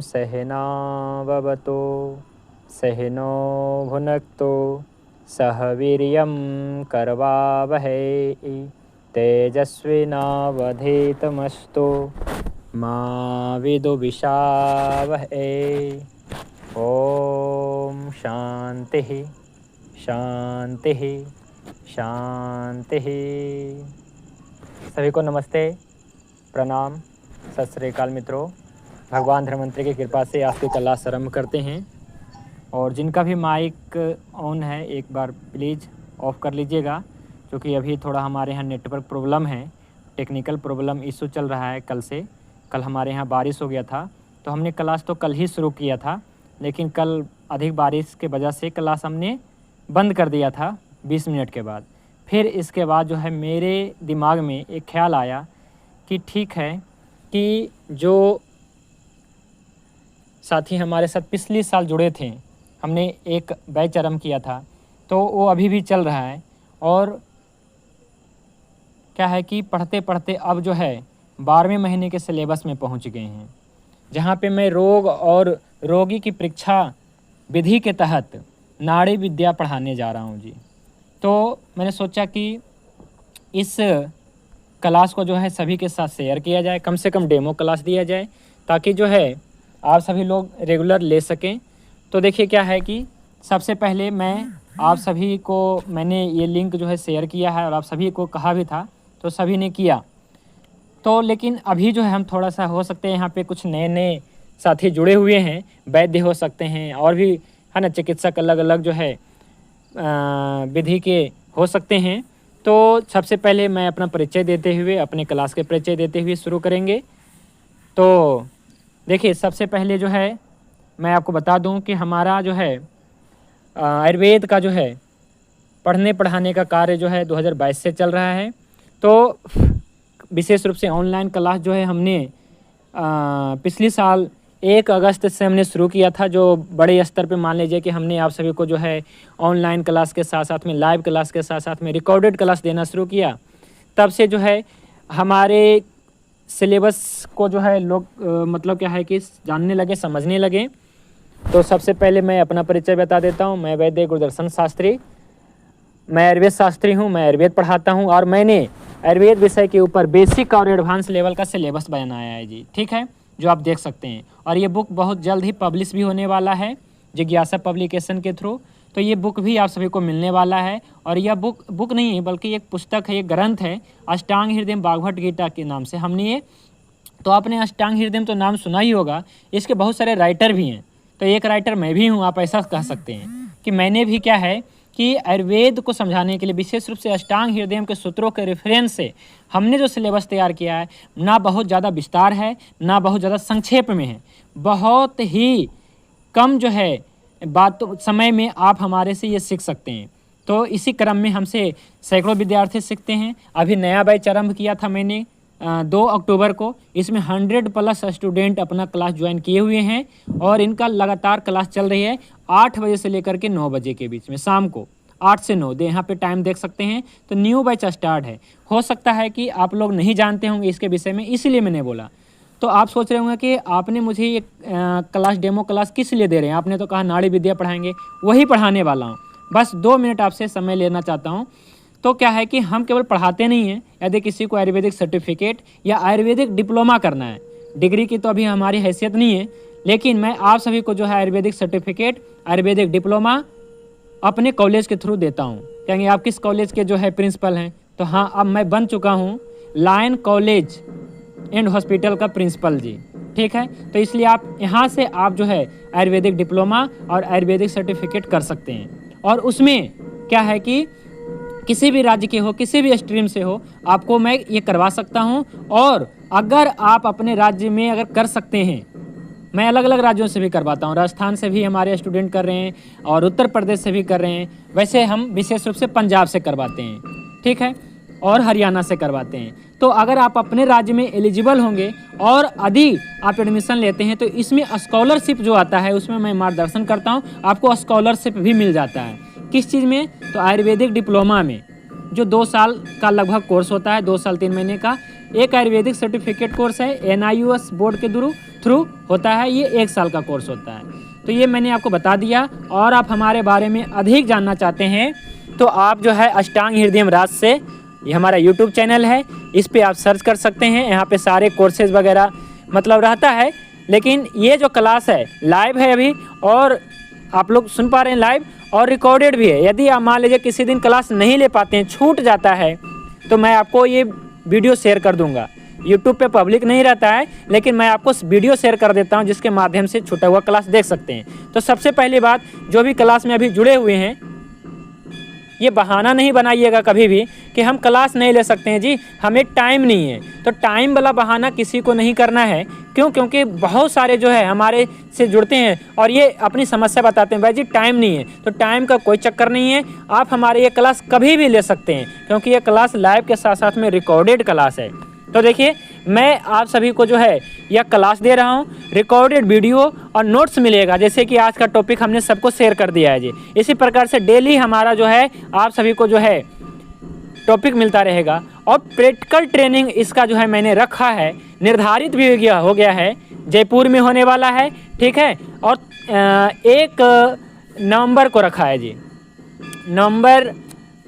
सहनाववतु सहनो भुनक्तु सह वीर्यं करवावहै तेजस्विनावधीतमस्तु मा विद्विषावहै। ओम शांति शांति शांति। सभी को नमस्ते, प्रणाम, सत श्री अकाल मित्रों। भगवान धन्वंतरि की कृपा से आज की क्लास आरंभ करते हैं। और जिनका भी माइक ऑन है एक बार प्लीज़ ऑफ कर लीजिएगा, क्योंकि अभी थोड़ा हमारे यहाँ नेटवर्क प्रॉब्लम है, टेक्निकल प्रॉब्लम इशू चल रहा है। कल से कल हमारे यहाँ बारिश हो गया था, तो हमने क्लास तो कल ही शुरू किया था, लेकिन कल अधिक बारिश के वजह से क्लास हमने बंद कर दिया था 20 मिनट के बाद। फिर इसके बाद जो है मेरे दिमाग में एक ख्याल आया कि ठीक है कि जो साथी हमारे साथ पिछले साल जुड़े थे, हमने एक बैच आरंभ किया था, तो वो अभी भी चल रहा है। और क्या है कि पढ़ते पढ़ते अब जो है 12वें महीने के सिलेबस में पहुंच गए हैं, जहां पे मैं रोग और रोगी की परीक्षा विधि के तहत नाड़ी विद्या पढ़ाने जा रहा हूं जी। तो मैंने सोचा कि इस क्लास को जो है सभी के साथ शेयर किया जाए, कम से कम डेमो क्लास दिया जाए, ताकि जो है आप सभी लोग रेगुलर ले सकें। तो देखिए क्या है कि सबसे पहले मैं आप सभी को मैंने ये लिंक जो है शेयर किया है और आप सभी को कहा भी था, तो सभी ने किया। तो लेकिन अभी जो है हम थोड़ा सा हो सकते हैं यहाँ पे कुछ नए नए साथी जुड़े हुए हैं, वैद्य हो सकते हैं और भी है ना, चिकित्सक अलग अलग जो है विधि के हो सकते हैं। तो सबसे पहले मैं अपना परिचय देते हुए, अपने क्लास के परिचय देते हुए शुरू करेंगे। तो देखिए सबसे पहले जो है मैं आपको बता दूं कि हमारा जो है आयुर्वेद का जो है पढ़ने पढ़ाने का कार्य जो है 2022 से चल रहा है। तो विशेष रूप से ऑनलाइन क्लास जो है हमने पिछले साल 1 अगस्त से हमने शुरू किया था, जो बड़े स्तर पे मान लीजिए कि हमने आप सभी को जो है ऑनलाइन क्लास के साथ साथ में लाइव क्लास के साथ साथ में रिकॉर्डेड क्लास देना शुरू किया। तब से जो है हमारे सिलेबस को जो है लोग मतलब क्या है कि जानने लगे, समझने लगे। तो सबसे पहले मैं अपना परिचय बता देता हूँ। मैं वैद्य गुरुदर्शन शास्त्री, मैं आयुर्वेद शास्त्री हूँ, मैं आयुर्वेद पढ़ाता हूँ और मैंने आयुर्वेद विषय के ऊपर बेसिक और एडवांस लेवल का सिलेबस बनाया है जी, ठीक है, जो आप देख सकते हैं। और ये बुक बहुत जल्द ही पब्लिश भी होने वाला है जिज्ञासा पब्लिकेशन के थ्रू। तो ये बुक भी आप सभी को मिलने वाला है। और यह बुक नहीं है बल्कि एक पुस्तक है, एक ग्रंथ है, अष्टांग हृदय भागवत गीता के नाम से हमने ये। तो आपने अष्टांग हृदय तो नाम सुना ही होगा, इसके बहुत सारे राइटर भी हैं। तो एक राइटर मैं भी हूँ, आप ऐसा कह सकते हैं कि मैंने भी क्या है कि आयुर्वेद को समझाने के लिए विशेष रूप से अष्टांग हृदय के सूत्रों के रेफरेंस से हमने जो सिलेबस तैयार किया है, ना बहुत ज़्यादा विस्तार है, ना बहुत ज़्यादा संक्षेप में है, बहुत ही कम जो है बात समय में आप हमारे से ये सीख सकते हैं। तो इसी क्रम में हमसे सैकड़ों विद्यार्थी सीखते हैं। अभी नया बैच आरंभ किया था मैंने 2 अक्टूबर को, इसमें 100+ स्टूडेंट अपना क्लास ज्वाइन किए हुए हैं और इनका लगातार क्लास चल रही है 8 बजे से लेकर के 9 बजे के बीच में, शाम को 8 से 9 यहाँ पे टाइम देख सकते हैं। तो न्यू बैच स्टार्ट है। हो सकता है कि आप लोग नहीं जानते होंगे इसके विषय में, इसलिए मैंने बोला। तो आप सोच रहे होंगे कि आपने मुझे ये क्लास डेमो क्लास किस लिए दे रहे हैं, आपने तो कहा नाड़ी विद्या पढ़ाएंगे, वही पढ़ाने वाला हूँ। बस 2 मिनट आपसे समय लेना चाहता हूँ। तो क्या है कि हम केवल पढ़ाते नहीं हैं, यदि किसी को आयुर्वेदिक सर्टिफिकेट या आयुर्वेदिक डिप्लोमा करना है, डिग्री की तो अभी हमारी हैसियत नहीं है, लेकिन मैं आप सभी को जो है आयुर्वेदिक सर्टिफिकेट, आयुर्वेदिक डिप्लोमा अपने कॉलेज के थ्रू देता हूँ। कहेंगे आप किस कॉलेज के जो है प्रिंसिपल हैं, तो हाँ, अब मैं बन चुका हूँ लायन कॉलेज एंड हॉस्पिटल का प्रिंसिपल जी, ठीक है। तो इसलिए आप यहाँ से आप जो है आयुर्वेदिक डिप्लोमा और आयुर्वेदिक सर्टिफिकेट कर सकते हैं। और उसमें क्या है कि किसी भी राज्य के हो, किसी भी स्ट्रीम से हो, आपको मैं ये करवा सकता हूँ। और अगर आप अपने राज्य में अगर कर सकते हैं, मैं अलग अलग राज्यों से भी करवाता हूँ, राजस्थान से भी हमारे स्टूडेंट कर रहे हैं और उत्तर प्रदेश से भी कर रहे हैं। वैसे हम विशेष रूप से पंजाब से करवाते हैं, ठीक है, और हरियाणा से करवाते हैं। तो अगर आप अपने राज्य में एलिजिबल होंगे और यदि आप एडमिशन लेते हैं, तो इसमें स्कॉलरशिप जो आता है उसमें मैं मार्गदर्शन करता हूँ, आपको स्कॉलरशिप भी मिल जाता है। किस चीज़ में? तो आयुर्वेदिक डिप्लोमा में। जो 2 साल का लगभग कोर्स होता है, 2 साल 3 महीने का। एक आयुर्वेदिक सर्टिफिकेट कोर्स है, NIOS बोर्ड के थ्रू होता है, ये 1 साल का कोर्स होता है। तो ये मैंने आपको बता दिया। और आप हमारे बारे में अधिक जानना चाहते हैं तो आप जो है अष्टांग हृदयम राज से, ये हमारा यूट्यूब चैनल है, इस पे आप सर्च कर सकते हैं। यहाँ पे सारे कोर्सेज वगैरह मतलब रहता है। लेकिन ये जो क्लास है लाइव है अभी, और आप लोग सुन पा रहे हैं लाइव, और रिकॉर्डेड भी है। यदि आप मान लीजिए किसी दिन क्लास नहीं ले पाते हैं, छूट जाता है, तो मैं आपको ये वीडियो शेयर कर दूंगा। यूट्यूब पे पब्लिक नहीं रहता है, लेकिन मैं आपको वीडियो शेयर कर देता हूं, जिसके माध्यम से छूटा हुआ क्लास देख सकते हैं। तो सबसे पहली बात, जो भी क्लास में अभी जुड़े हुए हैं, ये बहाना नहीं बनाइएगा कभी भी कि हम क्लास नहीं ले सकते हैं जी, हमें टाइम नहीं है। तो टाइम वाला बहाना किसी को नहीं करना है। क्यों? क्योंकि बहुत सारे जो है हमारे से जुड़ते हैं और ये अपनी समस्या बताते हैं, भाई जी टाइम नहीं है। तो टाइम का कोई चक्कर नहीं है, आप हमारे ये क्लास कभी भी ले सकते हैं, क्योंकि ये क्लास लाइव के साथ साथ में रिकॉर्डेड क्लास है। तो देखिए, मैं आप सभी को जो है यह क्लास दे रहा हूँ, रिकॉर्डेड वीडियो और नोट्स मिलेगा। जैसे कि आज का टॉपिक हमने सबको शेयर कर दिया है जी। इसी प्रकार से डेली हमारा जो है आप सभी को जो है टॉपिक मिलता रहेगा। और प्रैक्टिकल ट्रेनिंग इसका जो है मैंने रखा है, निर्धारित भी हो गया है, जयपुर में होने वाला है, ठीक है। और 1 नवंबर को रखा है जी। नवंबर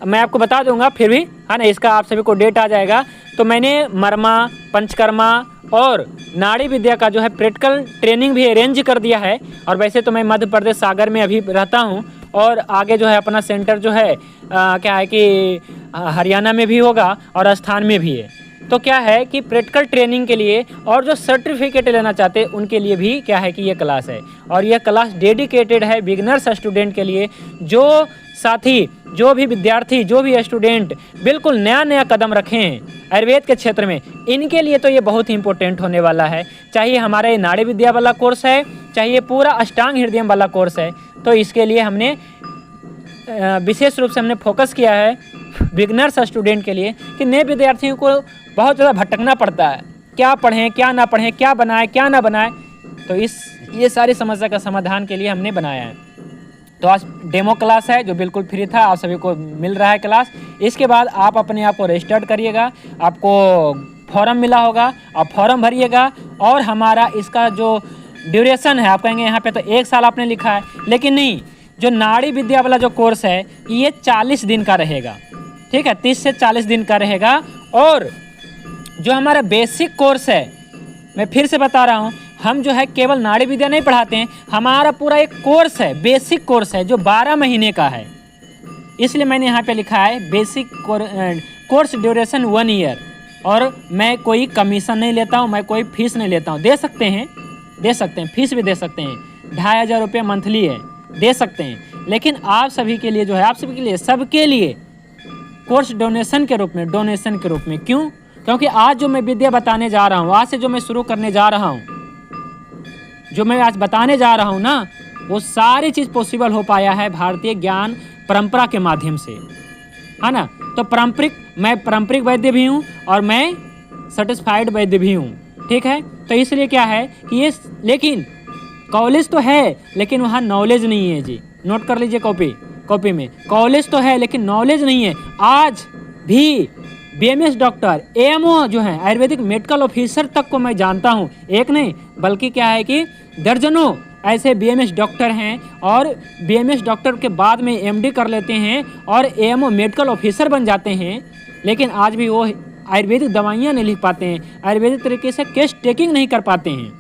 मैं आपको बता दूंगा फिर भी, है ना, इसका आप सभी को डेट आ जाएगा। तो मैंने मर्मा, पंचकर्मा और नाड़ी विद्या का जो है प्रैक्टिकल ट्रेनिंग भी अरेंज कर दिया है। और वैसे तो मैं मध्य प्रदेश सागर में अभी रहता हूँ, और आगे जो है अपना सेंटर जो है क्या है कि हरियाणा में भी होगा और राजस्थान में भी है। तो क्या है कि प्रैक्टिकल ट्रेनिंग के लिए और जो सर्टिफिकेट लेना चाहते हैं उनके लिए भी क्या है कि ये क्लास है। और यह क्लास डेडिकेटेड है बिगिनर्स स्टूडेंट के लिए। जो साथी, जो भी विद्यार्थी, जो भी स्टूडेंट बिल्कुल नया कदम रखे हैं आयुर्वेद के क्षेत्र में, इनके लिए तो ये बहुत ही इंपॉर्टेंट होने वाला है। चाहे हमारा ये नाड़ी विद्या वाला कोर्स है, चाहे ये पूरा अष्टांग हृदयम वाला कोर्स है, तो इसके लिए हमने विशेष रूप से हमने फोकस किया है बिगिनर्स स्टूडेंट के लिए कि नए विद्यार्थियों को बहुत ज़्यादा भटकना पड़ता है, क्या पढ़ें क्या ना पढ़ें, क्या बनाएं क्या ना बनाएं। तो ये सारी समस्या का समाधान के लिए हमने बनाया है। तो आज डेमो क्लास है जो बिल्कुल फ्री था, आप सभी को मिल रहा है क्लास। इसके बाद आप अपने आप को रजिस्टर्ड करिएगा, आपको फॉर्म मिला होगा, आप फॉर्म भरिएगा। और हमारा इसका जो ड्यूरेशन है, आप कहेंगे यहाँ पे तो 1 साल आपने लिखा है, लेकिन नहीं, जो नाड़ी विद्या वाला जो कोर्स है ये 40 दिन का रहेगा, ठीक है, 30 से 40 दिन का रहेगा। और जो हमारा बेसिक कोर्स है, मैं फिर से बता रहा हूँ, हम जो है केवल नाड़ी विद्या नहीं पढ़ाते हैं, हमारा पूरा एक कोर्स है, बेसिक कोर्स है जो 12 महीने का है। इसलिए मैंने यहाँ पे लिखा है बेसिक कोर्स ड्यूरेशन 1 ईयर। और मैं कोई कमीशन नहीं लेता हूँ, मैं कोई फीस नहीं लेता हूँ। दे सकते हैं, फीस भी दे सकते हैं, 2500 रुपये मंथली है, दे सकते हैं। लेकिन आप सभी के लिए जो है, आप सभी के लिए, सबके लिए कोर्स डोनेशन के रूप में। क्यों? क्योंकि आज जो मैं विद्या बताने जा रहा हूँ, आज से जो मैं शुरू करने जा रहा हूँ, जो मैं आज बताने जा रहा हूँ ना, वो सारी चीज़ पॉसिबल हो पाया है भारतीय ज्ञान परंपरा के माध्यम से, है ना। तो मैं पारंपरिक वैद्य भी हूँ और मैं सर्टिफाइड वैद्य भी हूँ, ठीक है। तो इसलिए क्या है कि ये, लेकिन कॉलेज तो है लेकिन वहाँ नॉलेज नहीं है जी। नोट कर लीजिए कॉपी में, कॉलेज तो है लेकिन नॉलेज नहीं है। आज भी BMS डॉक्टर, AMO जो है आयुर्वेदिक मेडिकल ऑफिसर तक को मैं जानता हूँ, एक नहीं बल्कि क्या है कि दर्जनों ऐसे BMS डॉक्टर हैं, और BMS डॉक्टर के बाद में MD कर लेते हैं और AMO मेडिकल ऑफिसर बन जाते हैं। लेकिन आज भी वो आयुर्वेदिक दवाइयाँ नहीं लिख पाते हैं, आयुर्वेदिक तरीके से केस टेकिंग नहीं कर पाते हैं,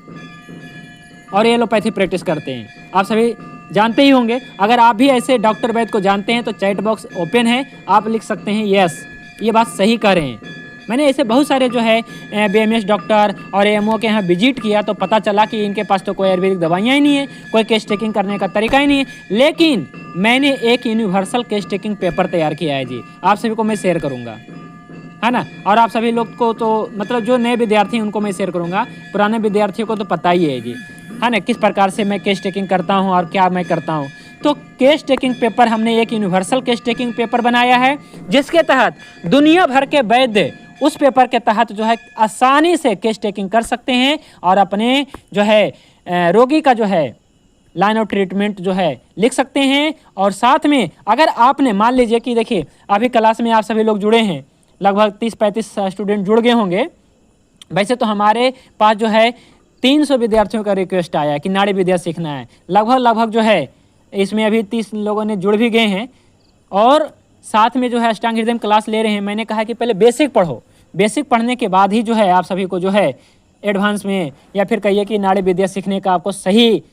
और एलोपैथी प्रैक्टिस करते हैं। आप सभी जानते ही होंगे। अगर आप भी ऐसे डॉक्टर वैद्य को जानते हैं तो चैट बॉक्स ओपन है, आप लिख सकते हैं यस, ये बात सही कर रहे हैं। मैंने ऐसे बहुत सारे जो है BMS डॉक्टर और AMO के यहाँ विजिट किया, तो पता चला कि इनके पास तो कोई आयुर्वेदिक दवाइयाँ ही नहीं है, कोई केस टेकिंग करने का तरीका ही नहीं है। लेकिन मैंने एक यूनिवर्सल केस टेकिंग पेपर तैयार किया है जी, आप सभी को मैं शेयर करूँगा, है ना। और आप सभी लोग को तो मतलब जो नए विद्यार्थी हैं उनको मैं शेयर करूँगा, पुराने विद्यार्थियों को तो पता ही है जी, है ना, किस प्रकार से मैं केस टेकिंग करता हूँ और क्या मैं करता हूँ। तो केस टेकिंग पेपर हमने एक यूनिवर्सल केस टेकिंग पेपर बनाया है, जिसके तहत दुनिया भर के वैद्य उस पेपर के तहत जो है आसानी से केस टेकिंग कर सकते हैं और अपने जो है रोगी का जो है लाइन ऑफ ट्रीटमेंट जो है लिख सकते हैं। और साथ में अगर आपने मान लीजिए कि देखिए अभी क्लास में आप सभी लोग जुड़े हैं, लगभग 30-35 स्टूडेंट जुड़ गए होंगे। वैसे तो हमारे पास जो है 300 विद्यार्थियों का रिक्वेस्ट आया है कि नाड़ी विद्या सीखना है। लगभग जो है इसमें अभी 30 लोगों ने जुड़ भी गए हैं और साथ में जो है अष्टांग हृदय क्लास ले रहे हैं। मैंने कहा कि पहले बेसिक पढ़ो, बेसिक पढ़ने के बाद ही जो है आप सभी को जो है एडवांस में या फिर कहिए कि नाड़ी विद्या सीखने का आपको सही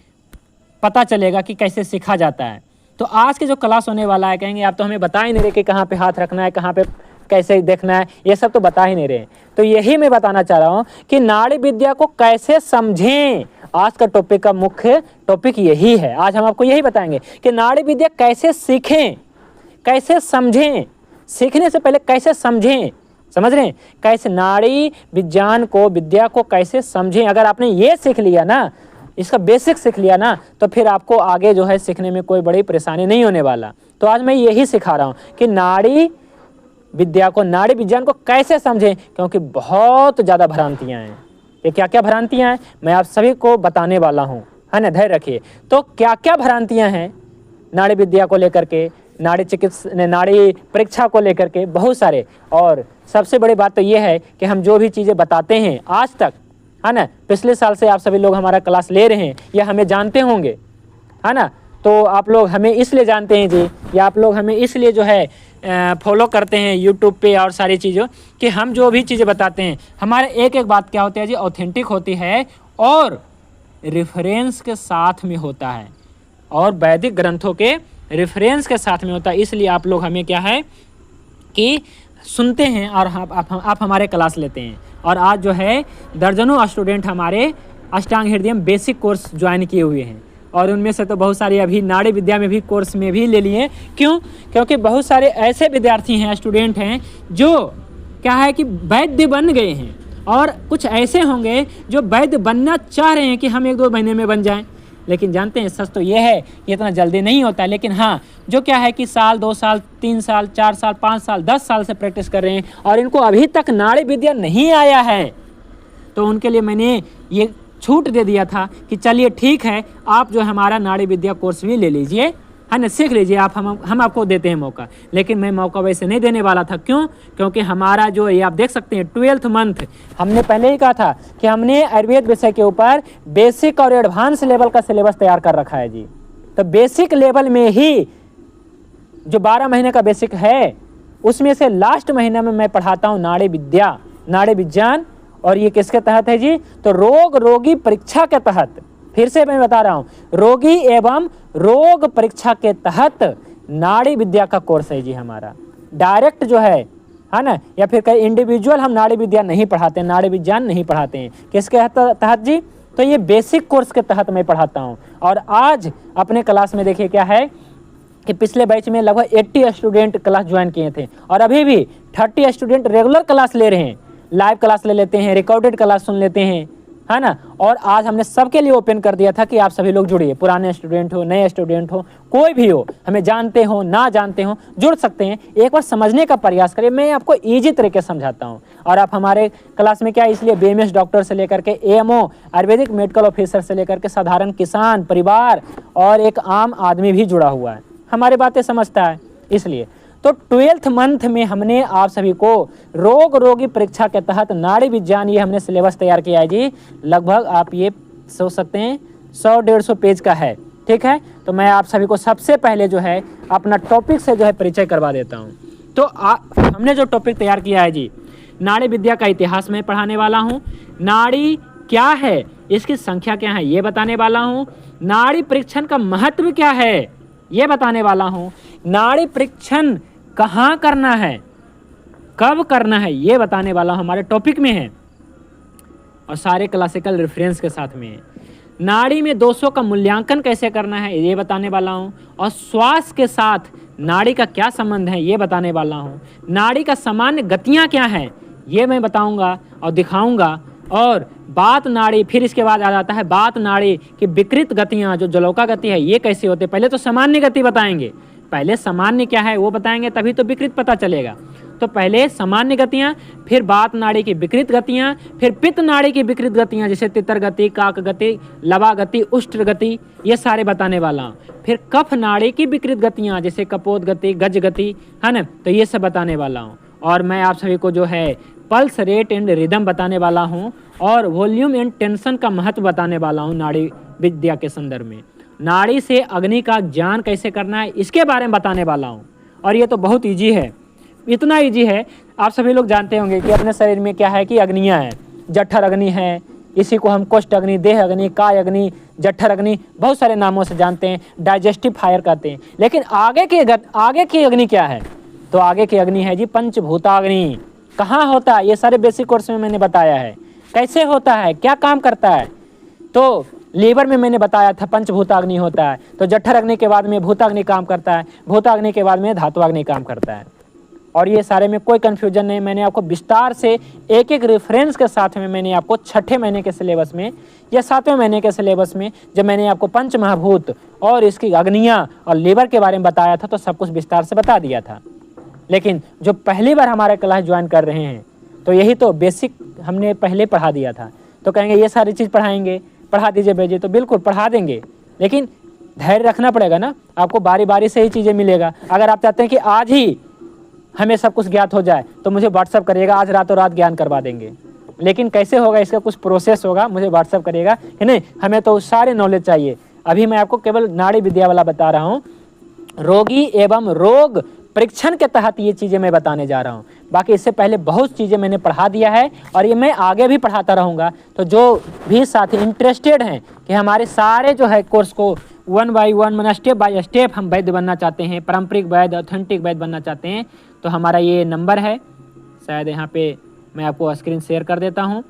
पता चलेगा कि कैसे सीखा जाता है। तो आज के जो क्लास होने वाला है, कहेंगे आप तो हमें बता ही नहीं रहे कि कहाँ पे हाथ रखना है, कहाँ पे कैसे देखना है, ये सब तो बता ही नहीं रहे। तो यही मैं बताना चाह रहा हूँ कि नाड़ी विद्या को कैसे समझें। आज का टॉपिक का मुख्य टॉपिक यही है। आज हम आपको यही बताएंगे कि नाड़ी विद्या कैसे सीखें, कैसे समझें, सीखने से पहले कैसे समझें, समझ रहे हैं, कैसे नाड़ी विज्ञान को, विद्या को कैसे समझें। अगर आपने ये सीख लिया ना, इसका बेसिक सीख लिया ना, तो फिर आपको आगे जो है सीखने में कोई बड़ी परेशानी नहीं होने वाला। तो आज मैं यही सिखा रहा हूँ कि नाड़ी विद्या को, नाड़ी विज्ञान को कैसे समझें, क्योंकि बहुत ज़्यादा भ्रांतियाँ हैं। ये क्या क्या भ्रांतियाँ हैं मैं आप सभी को बताने वाला हूँ, है ना, धैर्य रखिए। तो क्या क्या भ्रांतियाँ हैं नाड़ी विद्या को लेकर के, नाड़ी चिकित्सा, नाड़ी परीक्षा को लेकर के, बहुत सारे। और सबसे बड़ी बात तो ये है कि हम जो भी चीज़ें बताते हैं आज तक, है ना, पिछले साल से आप सभी लोग हमारा क्लास ले रहे हैं या हमें जानते होंगे, है ना। तो आप लोग हमें इसलिए जानते हैं जी, या आप लोग हमें इसलिए जो है फॉलो करते हैं यूट्यूब पे और सारी चीज़ों कि हम जो भी चीज़ें बताते हैं हमारे एक एक बात क्या होती है जी, ऑथेंटिक होती है और रेफरेंस के साथ में होता है, और वैदिक ग्रंथों के रेफरेंस के साथ में होता है। इसलिए आप लोग हमें क्या है कि सुनते हैं और आप हमारे क्लास लेते हैं। और आज जो है दर्जनों स्टूडेंट हमारे अष्टांग हृदय बेसिक कोर्स ज्वाइन किए हुए हैं, और उनमें से तो बहुत सारे अभी नाड़ी विद्या में भी कोर्स में भी ले लिए। क्यों? क्योंकि बहुत सारे ऐसे विद्यार्थी हैं, स्टूडेंट हैं जो क्या है कि वैद्य बन गए हैं, और कुछ ऐसे होंगे जो वैद्य बनना चाह रहे हैं कि हम 1-2 महीने में बन जाएं। लेकिन जानते हैं सच तो ये है कि इतना जल्दी नहीं होता है। लेकिन हाँ, जो क्या है कि साल, 2 साल, 3 साल, 4 साल, 5 साल, 10 साल से प्रैक्टिस कर रहे हैं और इनको अभी तक नाड़ी विद्या नहीं आया है, तो उनके लिए मैंने ये छूट दे दिया था कि चलिए ठीक है, आप जो हमारा नाड़ी विद्या कोर्स भी ले लीजिए, है ना, सीख लीजिए। हम आपको देते हैं मौका। लेकिन मैं मौका वैसे नहीं देने वाला था। क्यों? क्योंकि हमारा जो ये आप देख सकते हैं 12th मंथ, हमने पहले ही कहा था कि हमने आयुर्वेद विषय के ऊपर बेसिक और एडवांस लेवल का सिलेबस तैयार कर रखा है जी। तो बेसिक लेवल में ही जो 12 महीने का बेसिक है, उसमें से लास्ट महीने में मैं पढ़ाता हूँ नाड़ी विद्या, नाड़ी विज्ञान। और ये किसके तहत है जी? तो रोग रोगी परीक्षा के तहत। फिर से मैं बता रहा हूँ, रोगी एवं रोग परीक्षा के तहत नाड़ी विद्या का कोर्स है जी हमारा। डायरेक्ट जो है ना, या फिर कहीं इंडिविजुअल हम नाड़ी विद्या नहीं पढ़ाते हैं, नाड़ी विज्ञान नहीं पढ़ाते हैं। किसके तहत जी? तो ये बेसिक कोर्स के तहत मैं पढ़ाता हूँ। और आज अपने क्लास में देखिए क्या है कि पिछले बैच में लगभग 80 स्टूडेंट क्लास ज्वाइन किए थे, और अभी भी 30 स्टूडेंट रेगुलर क्लास ले रहे हैं, लाइव क्लास ले लेते हैं, रिकॉर्डेड क्लास सुन लेते हैं, है ना। और आज हमने सबके लिए ओपन कर दिया था कि आप सभी लोग जुड़िए, पुराने स्टूडेंट हो, नए स्टूडेंट हो, कोई भी हो, हमें जानते हो ना जानते हो, जुड़ सकते हैं। एक बार समझने का प्रयास करिए, मैं आपको ईजी तरीके से समझाता हूँ। और आप हमारे क्लास में क्या इसलिए BMS डॉक्टर से लेकर के AMO आयुर्वेदिक मेडिकल ऑफिसर से लेकर के साधारण किसान परिवार और एक आम आदमी भी जुड़ा हुआ है, हमारी बातें समझता है। इसलिए तो 12th मंथ में हमने आप सभी को रोग रोगी परीक्षा के तहत नाड़ी विज्ञान ये हमने सिलेबस तैयार किया है जी। लगभग आप ये सोच सकते हैं 100-150 पेज का है, ठीक है। तो मैं आप सभी को सबसे पहले जो है अपना टॉपिक से जो है परिचय करवा देता हूँ। तो हमने जो टॉपिक तैयार किया है जी, नाड़ी विद्या का इतिहास में पढ़ाने वाला हूँ। नाड़ी क्या है, इसकी संख्या क्या है, ये बताने वाला हूँ। नाड़ी परीक्षण का महत्व क्या है, ये बताने वाला हूँ। नाड़ी परीक्षण कहाँ करना है, कब करना है, ये बताने वाला हमारे टॉपिक में है, और सारे क्लासिकल रेफरेंस के साथ में है। नाड़ी में दोषों का मूल्यांकन कैसे करना है, ये बताने वाला हूँ। और श्वास के साथ नाड़ी का क्या संबंध है, ये बताने वाला हूँ। नाड़ी का सामान्य गतियाँ क्या हैं, ये मैं बताऊँगा और दिखाऊँगा। और बात नाड़ी, फिर इसके बाद आ जाता है बात नाड़ी की विकृत गतियाँ, जो जलौका गति है, ये कैसे होते हैं। पहले तो सामान्य गति बताएंगे, पहले सामान्य क्या है वो बताएंगे, तभी तो विकृत पता चलेगा। तो पहले सामान्य गतियाँ, फिर वात नाड़ी की विकृत गतियाँ, फिर पित्त नाड़ी की विकृत गतियाँ जैसे तितर गति, काक गति, लवा गति, उष्ट्र गति, ये सारे बताने वाला हूँ। फिर कफ नाड़ी की विकृत गतियाँ जैसे कपोत गति, गज गति, है ना, तो ये सब बताने वाला हूँ। और मैं आप सभी को जो है पल्स रेट एंड रिदम बताने वाला हूँ और वॉल्यूम एंड टेंशन का महत्व बताने वाला हूँ नाड़ी विद्या के संदर्भ में। नाड़ी से अग्नि का ज्ञान कैसे करना है इसके बारे में बताने वाला हूँ। और ये तो बहुत ईजी है, इतना ईजी है, आप सभी लोग जानते होंगे कि अपने शरीर में क्या है कि अग्नियाँ हैं। जठर अग्नि है, इसी को हम कोष्ठ अग्नि, देह अग्नि, काय अग्नि, जठर अग्नि, बहुत सारे नामों से जानते हैं, डाइजेस्टिव फायर कहते हैं। लेकिन आगे की अग्नि क्या है? तो आगे की अग्नि है जी पंचभूताग्नि। कहाँ होता है? ये सारे बेसिक कोर्स में मैंने बताया है कैसे होता है, क्या काम करता है। तो लीवर में मैंने बताया था पंचभूताग्नि होता है, तो जठर अग्नि के बाद में भूताग्नि काम करता है, भूताग्नि के बाद में धात्वाग्नि काम करता है। और ये सारे में कोई कन्फ्यूजन नहीं, मैंने आपको विस्तार से एक एक रेफरेंस के साथ में मैंने आपको 6ठे महीने के सिलेबस में या 7वें महीने के सिलेबस में जब मैंने आपको पंच महाभूत और इसकी अग्नियाँ और लीवर के बारे में बताया था तो सब कुछ विस्तार से बता दिया था। लेकिन जो पहली बार हमारे क्लास ज्वाइन कर रहे हैं तो यही तो बेसिक हमने पहले पढ़ा दिया था, तो कहेंगे ये सारी चीज़ पढ़ाएंगे, पढ़ा दीजिए भेजिए, तो बिल्कुल पढ़ा देंगे, लेकिन धैर्य रखना पड़ेगा ना, आपको बारी बारी से ही चीज़ें मिलेगा। अगर आप चाहते हैं कि आज ही हमें सब कुछ ज्ञात हो जाए तो मुझे व्हाट्सअप करिएगा, आज रातों रात ज्ञान करवा देंगे। लेकिन कैसे होगा, इसका कुछ प्रोसेस होगा, मुझे व्हाट्सअप करिएगा कि नहीं, हमें तो सारे नॉलेज चाहिए। अभी मैं आपको केवल नाड़ी विद्या वाला बता रहा हूँ, रोगी एवं रोग परीक्षण के तहत ये चीज़ें मैं बताने जा रहा हूँ। बाकी इससे पहले बहुत चीज़ें मैंने पढ़ा दिया है और ये मैं आगे भी पढ़ाता रहूँगा। तो जो भी साथी इंटरेस्टेड हैं कि हमारे सारे जो है कोर्स को 1 बाय 1 मतलब स्टेप बाय स्टेप हम वैद्य बनना चाहते हैं, पारंपरिक वैद्य, ऑथेंटिक वैद्य बनना चाहते हैं, तो हमारा ये नंबर है, शायद यहाँ पे मैं आपको स्क्रीन शेयर कर देता हूँ,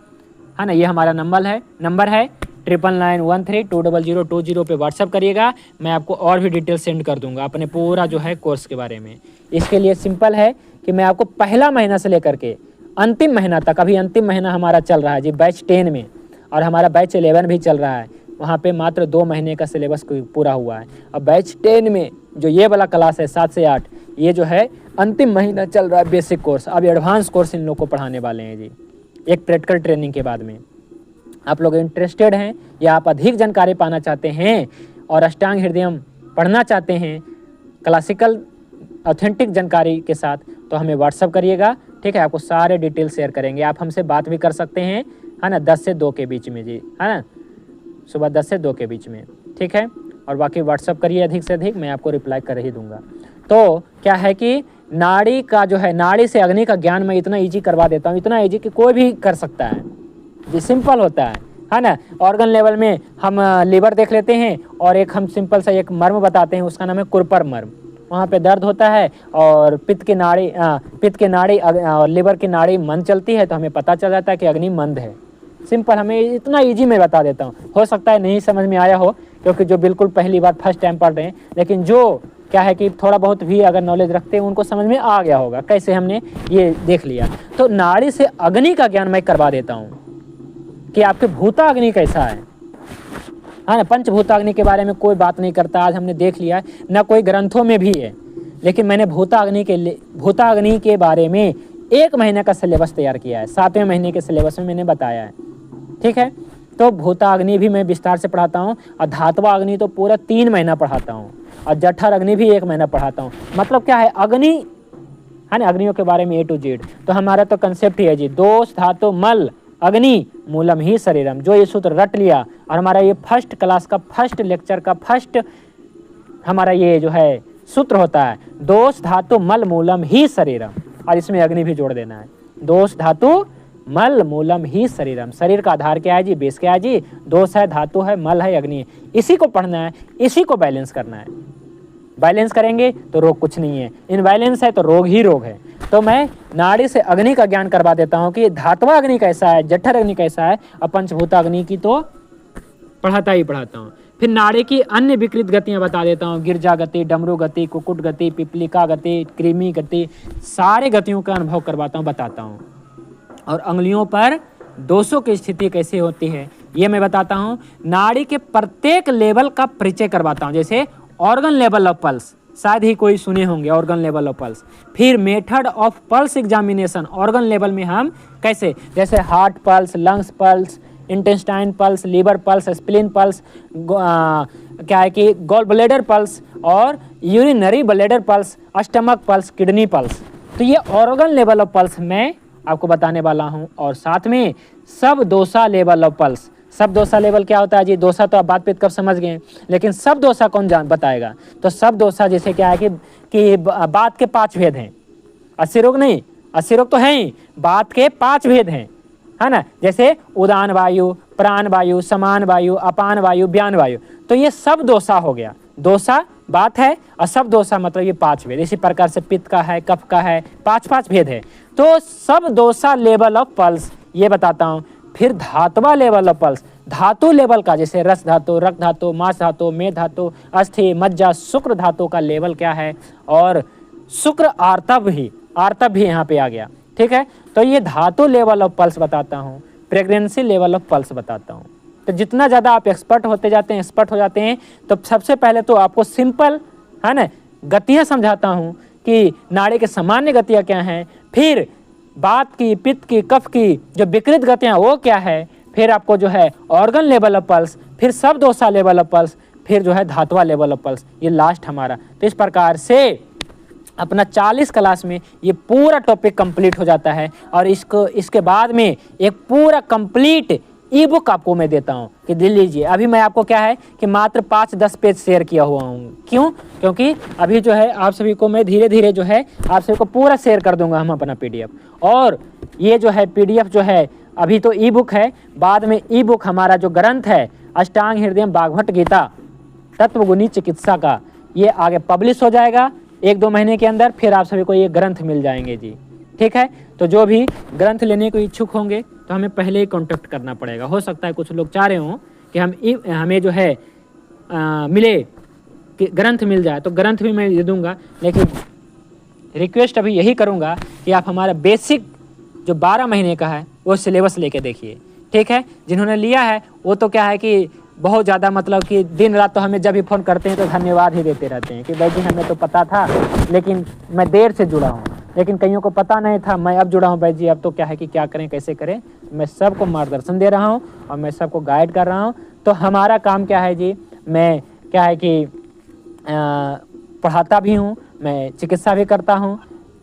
है ना, ये हमारा नंबर है 9991320020 पे व्हाट्सअप करिएगा। मैं आपको और भी डिटेल सेंड कर दूंगा अपने पूरा जो है कोर्स के बारे में। इसके लिए सिंपल है कि मैं आपको पहला महीना से लेकर के अंतिम महीना तक, अभी अंतिम महीना हमारा चल रहा है जी बैच 10 में, और हमारा बैच 11 भी चल रहा है, वहाँ पे मात्र 2 महीने का सिलेबस पूरा हुआ है। अब बैच 10 में जो ये वाला क्लास है 7 से 8, ये जो है अंतिम महीना चल रहा है बेसिक कोर्स। अब एडवांस कोर्स इन लोग को पढ़ाने वाले हैं जी, एक प्रैक्टिकल ट्रेनिंग के बाद में। आप लोग इंटरेस्टेड हैं या आप अधिक जानकारी पाना चाहते हैं और अष्टांग हृदयम पढ़ना चाहते हैं क्लासिकल ऑथेंटिक जानकारी के साथ, तो हमें व्हाट्सअप करिएगा, ठीक है, आपको सारे डिटेल शेयर करेंगे। आप हमसे बात भी कर सकते हैं, है ना, 10 से 2 के बीच में जी, है ना, सुबह 10 से 2 के बीच में, ठीक है। और बाकी व्हाट्सअप करिए अधिक से अधिक, मैं आपको रिप्लाई कर ही दूंगा। तो क्या है कि नाड़ी का जो है, नाड़ी से अग्नि का ज्ञान मैं इतना ईजी करवा देता हूँ, इतना ईजी कि कोई भी कर सकता है जी, सिंपल होता है ना। ऑर्गन लेवल में हम लीवर देख लेते हैं और एक हम सिंपल सा एक मर्म बताते हैं, उसका नाम है कुरपर मर्म। वहाँ पे दर्द होता है और पित्त की नाड़ी और लीवर की नाड़ी मंद चलती है, तो हमें पता चल जाता है कि अग्नि मंद है। सिंपल, हमें इतना इजी मैं बता देता हूँ। हो सकता है नहीं समझ में आया हो, क्योंकि जो बिल्कुल पहली बार फर्स्ट टाइम पढ़ रहे हैं, लेकिन जो क्या है कि थोड़ा बहुत भी अगर नॉलेज रखते हैं उनको समझ में आ गया होगा कैसे हमने ये देख लिया। तो नाड़ी से अग्नि का ज्ञान मैं करवा देता हूँ कि आपके भूताग्नि कैसा है ना। पंचभूताग्नि के बारे में कोई बात नहीं करता, आज हमने देख लिया, ना कोई ग्रंथों में भी है, लेकिन मैंने भूताग्नि के बारे में 1 महीने का सिलेबस तैयार किया है, 7वें महीने के सिलेबस में मैंने बताया है, ठीक है। तो भूताग्नि भी मैं विस्तार से पढ़ाता हूँ, और धात्वा अग्नि तो पूरा 3 महीना पढ़ाता हूँ, और जठर अग्नि भी 1 महीना पढ़ाता हूँ। मतलब क्या है, अग्नि है ना, अग्नियों के बारे में A to Z। तो हमारा तो कंसेप्ट ही है जी, दोष धातु मल अग्नि मूलम ही शरीरम। जो ये सूत्र रट लिया, और हमारा ये फर्स्ट क्लास का फर्स्ट लेक्चर का फर्स्ट हमारा ये जो है सूत्र होता है, दोष धातु मल मूलम ही शरीरम, और इसमें अग्नि भी जोड़ देना है। दोष धातु मल मूलम ही शरीरम। शरीर का आधार क्या है जी, बेस क्या है जी, दोष है, धातु है, मल है, अग्नि है। इसी को पढ़ना है, इसी को बैलेंस करना है। बैलेंस करेंगे तो रोग कुछ नहीं है, इनबैलेंस है तो रोग ही रोग है। तो मैं नाड़ी से अग्नि का ज्ञान करवा देता हूँ कि धात्वा अग्नि कैसा है, जठर अग्नि कैसा है, और पंचभूता अग्नि की तो पढ़ाता ही पढ़ाता हूँ। फिर नाड़ी की अन्य विकृत गतियाँ बता देता हूँ, गिरजा गति, डमरू गति, कुकुट गति, पिपलिका गति, कृमि गति, सारे गतियों का अनुभव करवाता हूँ, बताता हूँ। और अंगुलियों पर दोषों की स्थिति कैसे होती है ये मैं बताता हूँ। नाड़ी के प्रत्येक लेवल का परिचय करवाता हूँ, जैसे ऑर्गन लेवल ऑफ पल्स, शायद ही कोई सुने होंगे, ऑर्गन लेवल ऑफ पल्स। फिर method of pulse examination, organ level में हम कैसे, जैसे heart pulse, lungs pulse, intestine pulse, liver pulse, spleen pulse, क्या है कि गॉल ब्लैडर पल्स और urinary bladder pulse, stomach pulse, kidney pulse. तो ये ऑर्गन लेवल ऑफ पल्स मैं आपको बताने वाला हूँ। और साथ में सब दोषा लेवल ऑफ पल्स। सब दोषा लेवल क्या होता है जी? दोषा तो आप बात पे कब समझ गए, लेकिन सब दोषा कौन जान बताएगा? तो सब दोषा जैसे क्या है कि बात के 5 भेद हैं, 80 रोग नहीं, 80 रोग तो हैं ही, बात के 5 भेद हैं, है ना। जैसे उदान वायु, प्राण वायु, समान वायु, अपान वायु, व्यान वायु। तो ये सब दोषा हो गया। दोषा बात है और सब दोषा मतलब ये 5 भेद। इसी प्रकार से पित्त का है, कफ का है, 5-5 भेद है। तो सब दोषा लेवल ऑफ पल्स ये बताता हूँ। फिर धातुवा लेवल ऑफ पल्स, धातु लेवल का, जैसे रस धातु, रक्त धातु, मांस धातु, मेद धातु, अस्थि, मज्जा, शुक्र धातु का लेवल क्या है, और शुक्र आर्तव भी यहाँ पे आ गया, ठीक है। तो ये धातु लेवल ऑफ पल्स बताता हूँ, प्रेगनेंसी लेवल ऑफ पल्स बताता हूँ। तो जितना ज़्यादा आप एक्सपर्ट होते जाते हैं, एक्सपर्ट हो जाते हैं, तो सबसे पहले तो आपको सिंपल, है ना, गतियाँ समझाता हूँ कि नाड़ी के सामान्य गतियाँ क्या हैं, फिर बात की, पित्त की, कफ की जो विकृत गतियाँ वो क्या है, फिर आपको जो है ऑर्गन लेवल ऑफ पल्स, फिर सब दोषा लेवल ऑफ पल्स, फिर जो है धातुवा लेवल ऑफ पल्स, ये लास्ट हमारा। तो इस प्रकार से अपना 40 क्लास में ये पूरा टॉपिक कंप्लीट हो जाता है। और इसके बाद में एक पूरा कंप्लीट ई बुक आपको मैं देता हूँ कि ले लीजिए। अभी मैं आपको क्या है कि मात्र 5-10 पेज शेयर किया हुआ हूँ। क्यों? क्योंकि अभी जो है आप सभी को मैं धीरे धीरे जो है आप सभी को पूरा शेयर कर दूंगा हम अपना PDF। और ये जो है PDF जो है अभी तो ई बुक है, बाद में ई बुक हमारा जो ग्रंथ है अष्टांग हृदय भागवत गीता तत्वगुणी चिकित्सा का, ये आगे पब्लिश हो जाएगा 1-2 महीने के अंदर। फिर आप सभी को ये ग्रंथ मिल जाएंगे जी, ठीक है। तो जो भी ग्रंथ लेने को इच्छुक होंगे तो हमें पहले ही कांटेक्ट करना पड़ेगा। हो सकता है कुछ लोग चाह रहे हों कि हमें जो है मिले कि ग्रंथ मिल जाए, तो ग्रंथ भी मैं दे दूंगा, लेकिन रिक्वेस्ट अभी यही करूंगा कि आप हमारा बेसिक जो 12 महीने का है वो सिलेबस लेके देखिए, ठीक है। जिन्होंने लिया है वो तो क्या है कि बहुत ज़्यादा मतलब कि दिन रात तो हमें जब भी फ़ोन करते हैं तो धन्यवाद ही देते रहते हैं कि भाई जी हमें तो पता था, लेकिन मैं देर से जुड़ा हूँ, लेकिन कईयों को पता नहीं था, मैं अब जुड़ा हूँ भाई जी। अब तो क्या है कि क्या करें, कैसे करें, मैं सबको मार्गदर्शन दे रहा हूँ और मैं सबको गाइड कर रहा हूँ। तो हमारा काम क्या है जी, मैं क्या है कि पढ़ाता भी हूँ, मैं चिकित्सा भी करता हूँ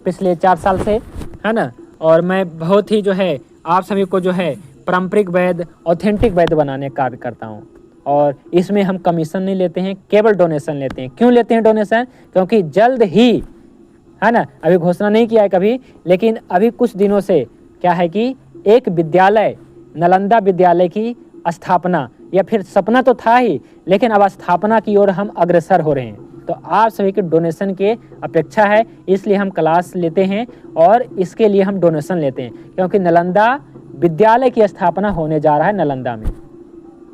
पिछले 4 साल से, है ना। और मैं बहुत ही जो है आप सभी को जो है पारंपरिक वैद्य, ऑथेंटिक वैद्य बनाने का कार्य करता हूँ। और इसमें हम कमीशन नहीं लेते हैं, केवल डोनेशन लेते हैं। क्यों लेते हैं डोनेशन? क्योंकि जल्द ही, है ना, अभी घोषणा नहीं किया है कभी, लेकिन अभी कुछ दिनों से क्या है कि एक विद्यालय, नालंदा विद्यालय की स्थापना, या फिर सपना तो था ही, लेकिन अब स्थापना की ओर हम अग्रसर हो रहे हैं। तो आप सभी के डोनेशन के अपेक्षा है, इसलिए हम क्लास लेते हैं और इसके लिए हम डोनेशन लेते हैं, क्योंकि नालंदा विद्यालय की स्थापना होने जा रहा है नालंदा में,